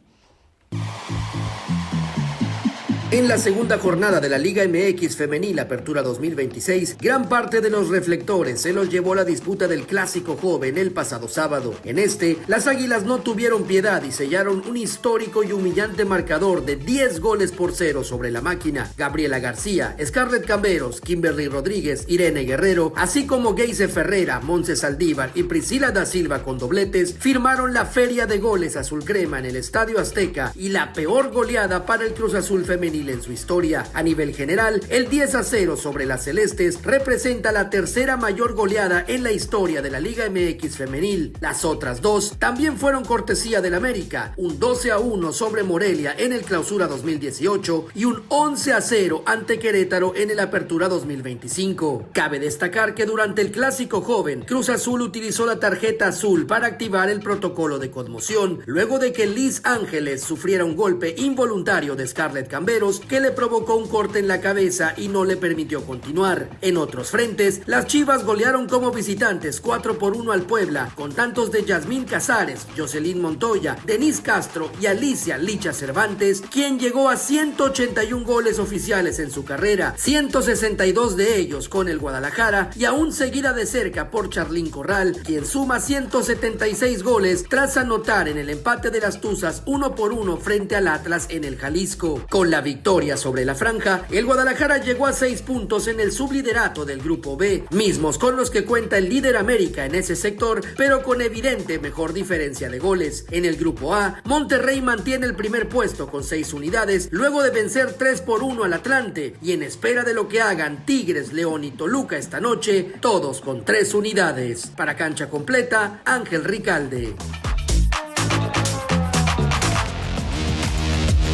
En la segunda jornada de la Liga MX Femenil Apertura 2026, gran parte de los reflectores se los llevó la disputa del Clásico Joven el pasado sábado. En este, las Águilas no tuvieron piedad y sellaron un histórico y humillante marcador de 10-0 sobre la máquina. Gabriela García, Scarlett Camberos, Kimberly Rodríguez, Irene Guerrero, así como Geise Ferreira, Montse Saldívar y Priscila da Silva con dobletes, firmaron la feria de goles azul crema en el Estadio Azteca y la peor goleada para el Cruz Azul femenil en su historia. A nivel general, el 10-0 sobre las celestes representa la tercera mayor goleada en la historia de la Liga MX femenil. Las otras dos también fueron cortesía del América, un 12-1 sobre Morelia en el Clausura 2018 y un 11-0 ante Querétaro en el Apertura 2025. Cabe destacar que durante el Clásico Joven, Cruz Azul utilizó la tarjeta azul para activar el protocolo de conmoción, luego de que Liz Ángeles sufriera un golpe involuntario de Scarlett Camberos que le provocó un corte en la cabeza y no le permitió continuar. En otros frentes, las Chivas golearon como visitantes 4-1 al Puebla, con tantos de Yasmín Casares, Jocelyn Montoya, Denise Castro y Alicia Licha Cervantes, quien llegó a 181 goles oficiales en su carrera, 162 de ellos con el Guadalajara y aún seguida de cerca por Charlín Corral, quien suma 176 goles tras anotar en el empate de las Tuzas 1-1 frente al Atlas en el Jalisco. Con la victoria sobre la franja, el Guadalajara llegó a 6 puntos en el subliderato del Grupo B, mismos con los que cuenta el líder América en ese sector, pero con evidente mejor diferencia de goles. En el Grupo A, Monterrey mantiene el primer puesto con 6 unidades, luego de vencer 3-1 al Atlante, y en espera de lo que hagan Tigres, León y Toluca esta noche, todos con 3 unidades. Para Cancha Completa, Ángel Ricalde.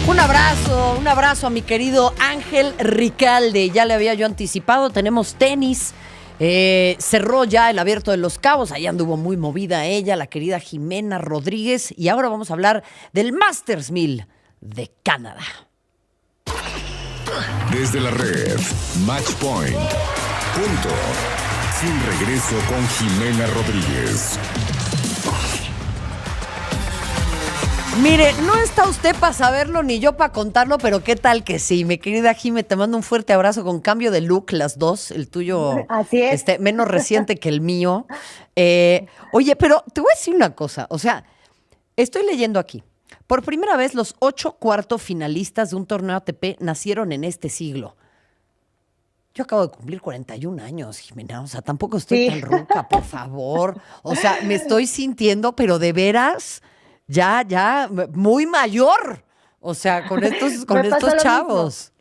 Un abrazo a mi querido Ángel Ricalde. Ya le había yo anticipado, tenemos tenis. Cerró ya el Abierto de Los Cabos, ahí anduvo muy movida ella, la querida Jimena Rodríguez. Y ahora vamos a hablar del Masters 1000 de Canadá. Desde la red, Match Point. Punto. Sin regreso con Jimena Rodríguez. Mire, no está usted para saberlo ni yo para contarlo, pero qué tal que sí. Mi querida Jime, te mando un fuerte abrazo con cambio de look, las dos. El tuyo así es. Menos reciente que el mío. Oye, pero te voy a decir una cosa. O sea, estoy leyendo aquí. Por primera vez, los 8 cuartos finalistas de un torneo ATP nacieron en este siglo. Yo acabo de cumplir 41 años, Jimena. O sea, tampoco estoy tan ruca, por favor. O sea, me estoy sintiendo, pero de veras... Ya, muy mayor. O sea, con estos chavos.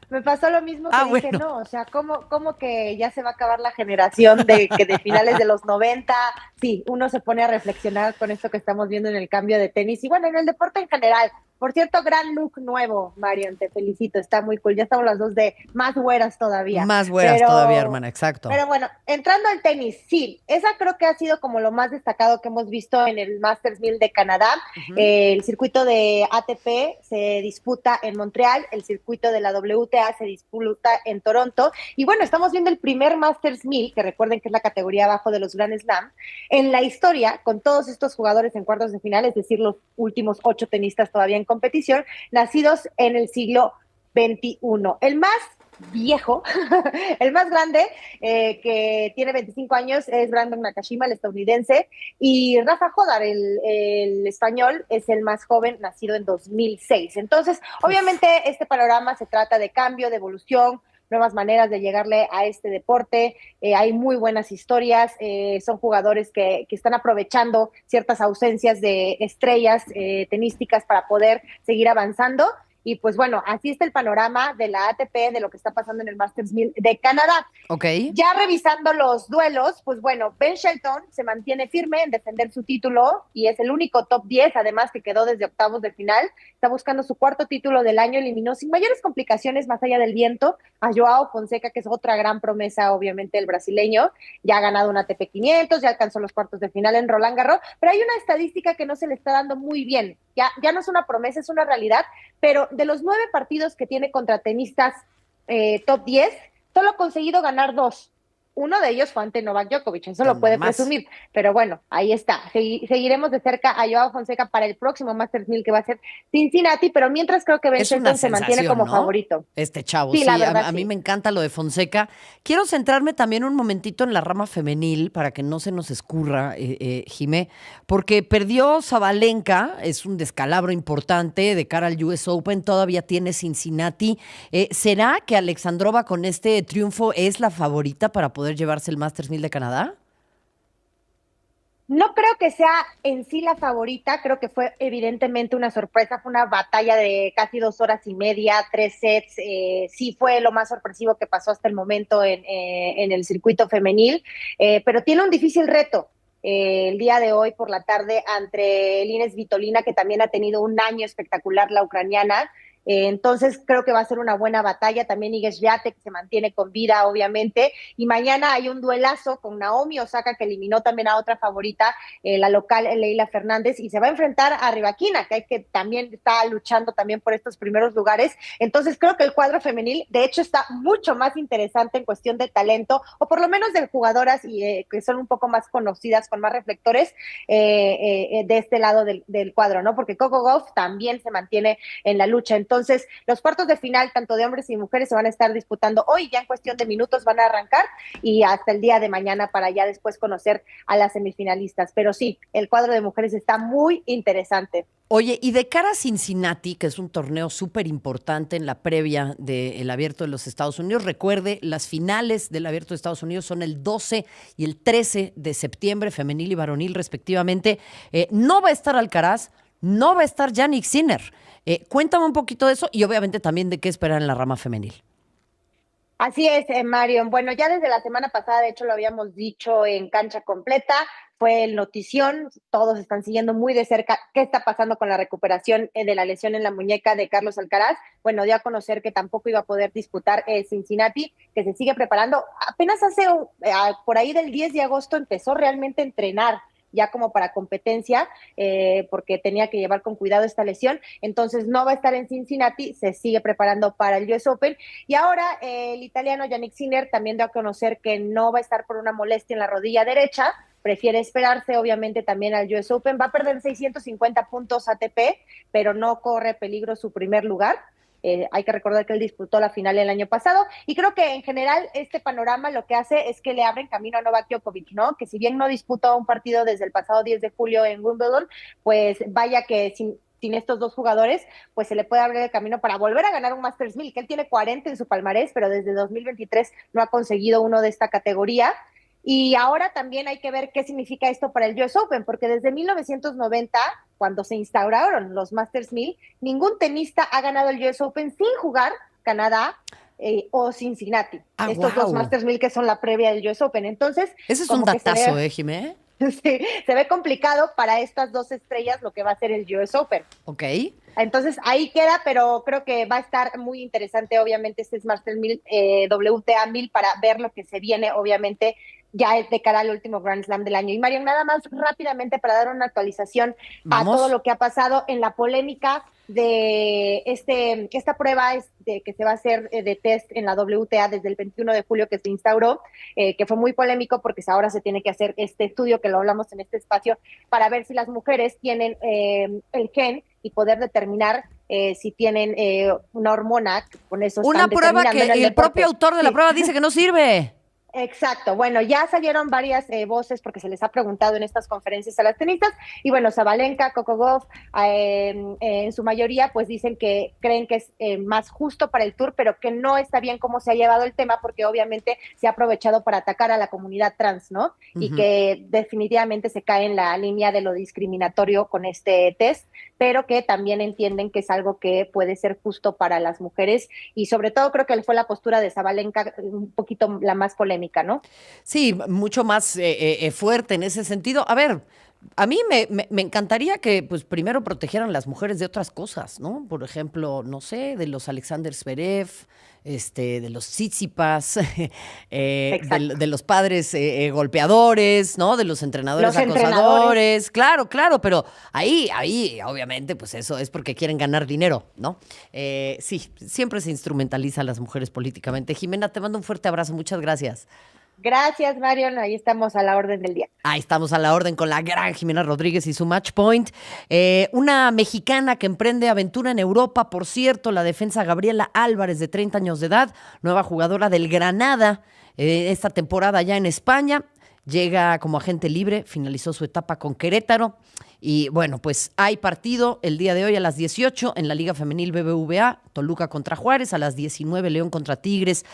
Me pasó lo mismo que dije, bueno. no, o sea, ¿cómo que ya se va a acabar la generación de finales de los 90? Sí, uno se pone a reflexionar con esto que estamos viendo en el cambio de tenis y bueno, en el deporte en general, Por cierto, gran look nuevo, Marion, te felicito, está muy cool. Ya estamos las dos de más güeras todavía. Más güeras todavía, hermana, exacto. Pero bueno, entrando al tenis, sí, esa creo que ha sido como lo más destacado que hemos visto en el Masters 1000 de Canadá. El circuito de ATP se disputa en Montreal, el circuito de la WTA se disputa en Toronto. Y bueno, estamos viendo el primer Masters 1000, que recuerden que es la categoría abajo de los Grand Slam, en la historia, con todos estos jugadores en cuartos de final, es decir, los últimos 8 tenistas todavía en competición, nacidos en el siglo XXI. El más viejo, el más grande, que tiene 25 años, es Brandon Nakashima, el estadounidense, y Rafa Jodar, el español, es el más joven, nacido en 2006. Entonces, obviamente, este panorama se trata de cambio, de evolución, nuevas maneras de llegarle a este deporte. Hay muy buenas historias, son jugadores que están aprovechando ciertas ausencias de estrellas tenísticas para poder seguir avanzando. Y pues bueno, así está el panorama de la ATP, de lo que está pasando en el Masters 1000 de Canadá. Ok. Ya revisando los duelos, pues bueno, Ben Shelton se mantiene firme en defender su título y es el único top 10, además, que quedó desde octavos de final. Está buscando su cuarto título del año, eliminó sin mayores complicaciones más allá del viento a Joao Fonseca, que es otra gran promesa, obviamente, el brasileño. Ya ha ganado un ATP 500, ya alcanzó los cuartos de final en Roland Garros, pero hay una estadística que no se le está dando muy bien. Ya no es una promesa, es una realidad, pero de los 9 partidos que tiene contra tenistas top 10, solo ha conseguido ganar 2. Uno de ellos fue ante Novak Djokovic, eso lo puede presumir, pero bueno, ahí está. Seguiremos de cerca a Joao Fonseca para el próximo Masters 1000 que va a ser Cincinnati, pero mientras creo que Ben Shelton se mantiene como favorito. Este chavo, sí, la verdad, a mí me encanta lo de Fonseca. Quiero centrarme también un momentito en la rama femenil para que no se nos escurra, Jimé, porque perdió Sabalenka, es un descalabro importante de cara al US Open, todavía tiene Cincinnati. ¿Será que Alexandrova con este triunfo es la favorita para poder llevarse el Masters 1000 de Canadá? No creo que sea en sí la favorita, creo que fue evidentemente una sorpresa, fue una batalla de casi 2 horas y media, 3 sets, sí fue lo más sorpresivo que pasó hasta el momento en el circuito femenil, pero tiene un difícil reto. El día de hoy por la tarde ante Elina Svitolina, que también ha tenido un año espectacular la ucraniana. Entonces creo que va a ser una buena batalla. También Iga Swiatek, que se mantiene con vida, obviamente, y mañana hay un duelazo con Naomi Osaka, que eliminó también a otra favorita, la local Leila Fernández, y se va a enfrentar a Rybakina, que también está luchando también por estos primeros lugares. Entonces creo que el cuadro femenil de hecho está mucho más interesante en cuestión de talento, o por lo menos de jugadoras que son un poco más conocidas, con más reflectores de este lado del cuadro, ¿no? Porque Coco Gauff también se mantiene en la lucha. Entonces, los cuartos de final, tanto de hombres y mujeres, se van a estar disputando hoy, ya en cuestión de minutos van a arrancar, y hasta el día de mañana para ya después conocer a las semifinalistas. Pero sí, el cuadro de mujeres está muy interesante. Oye, y de cara a Cincinnati, que es un torneo súper importante en la previa del Abierto de los Estados Unidos, recuerde, las finales del Abierto de Estados Unidos son el 12 y el 13 de septiembre, femenil y varonil respectivamente. No va a estar Alcaraz, no va a estar Jannik Sinner. Cuéntame un poquito de eso y obviamente también de qué esperar en la rama femenil. Así es, Marion. Bueno, ya desde la semana pasada, de hecho lo habíamos dicho en Cancha Completa, fue el notición, todos están siguiendo muy de cerca qué está pasando con la recuperación de la lesión en la muñeca de Carlos Alcaraz. Bueno, dio a conocer que tampoco iba a poder disputar Cincinnati, que se sigue preparando. Apenas hace por ahí del 10 de agosto empezó realmente a entrenar, ya como para competencia, porque tenía que llevar con cuidado esta lesión. Entonces no va a estar en Cincinnati, se sigue preparando para el US Open. Y ahora el italiano Jannik Sinner también dio a conocer que no va a estar por una molestia en la rodilla derecha, prefiere esperarse obviamente también al US Open. Va a perder 650 puntos ATP, pero no corre peligro su primer lugar. Hay que recordar que él disputó la final el año pasado, y creo que en general este panorama lo que hace es que le abren camino a Novak Djokovic, ¿no? Que si bien no disputó un partido desde el pasado 10 de julio en Wimbledon, pues vaya que sin estos dos jugadores, pues se le puede abrir el camino para volver a ganar un Masters 1000, que él tiene 40 en su palmarés, pero desde 2023 no ha conseguido uno de esta categoría. Y ahora también hay que ver qué significa esto para el US Open, porque desde 1990, cuando se instauraron los Masters 1000, ningún tenista ha ganado el US Open sin jugar Canadá o Cincinnati. Estos dos Masters 1000 que son la previa del US Open. Entonces, ese es un datazo, Jimé. Sí, se ve complicado para estas dos estrellas lo que va a ser el US Open. Ok. Entonces ahí queda, pero creo que va a estar muy interesante, obviamente, este Masters 1000, WTA 1000 para ver lo que se viene, obviamente, ya de cara al último Grand Slam del año. Y Marion, nada más rápidamente para dar una actualización a todo lo que ha pasado en la polémica de esta prueba que se va a hacer de test en la WTA desde el 21 de julio que se instauró, que fue muy polémico porque ahora se tiene que hacer este estudio que lo hablamos en este espacio para ver si las mujeres tienen el gen y poder determinar si tienen una hormona, con eso una prueba que el propio autor de la prueba dice que no sirve. Exacto. Bueno, ya salieron varias voces porque se les ha preguntado en estas conferencias a las tenistas y bueno, Sabalenka, Coco Gauff, en su mayoría pues dicen que creen que es más justo para el Tour, pero que no está bien cómo se ha llevado el tema porque obviamente se ha aprovechado para atacar a la comunidad trans, ¿no? Y que definitivamente se cae en la línea de lo discriminatorio con este test, pero que también entienden que es algo que puede ser justo para las mujeres y sobre todo creo que fue la postura de Sabalenka un poquito la más polémica, ¿no? Sí, mucho más fuerte en ese sentido. A ver, a mí me encantaría que, pues, primero protegieran las mujeres de otras cosas, ¿no? Por ejemplo, no sé, de los Alexander Zverev, de los Tsitsipas, de los padres golpeadores, ¿no? De los entrenadores acosadores. Claro, pero ahí, obviamente, pues eso es porque quieren ganar dinero, ¿no? Sí, siempre se instrumentaliza a las mujeres políticamente. Jimena, te mando un fuerte abrazo. Muchas gracias. Gracias, Marion. Ahí estamos a la orden del día. Ahí estamos a la orden con la gran Jimena Rodríguez y su Match Point. Una mexicana que emprende aventura en Europa, por cierto, la defensa Gabriela Álvarez, de 30 años de edad, nueva jugadora del Granada, esta temporada ya en España. Llega como agente libre, finalizó su etapa con Querétaro. Y bueno, pues hay partido el día de hoy a las 18 en la Liga Femenil BBVA, Toluca contra Juárez, a las 19 León contra Tigres,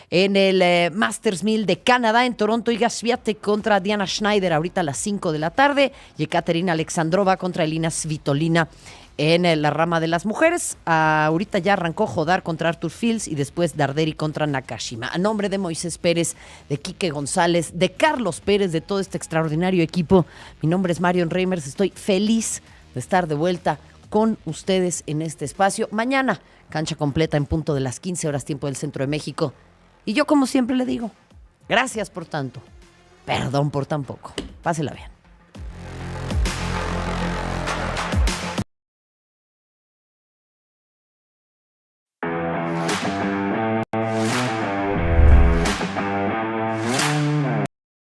en el Masters 1000 de Canadá, en Toronto, Iga Swiatek contra Diana Schneider ahorita a las 5 de la tarde, y Ekaterina Alexandrova contra Elina Svitolina en la rama de las mujeres. Ahorita ya arrancó Jodar contra Arthur Fields y después Darderi contra Nakashima. A nombre de Moisés Pérez, de Quique González, de Carlos Pérez, de todo este extraordinario equipo, mi nombre es Marion Reimers. Estoy feliz de estar de vuelta con ustedes en este espacio. Mañana, cancha completa en punto de las 15 horas tiempo del Centro de México. Y yo, como siempre le digo, gracias por tanto, perdón por tan poco. Pásela bien.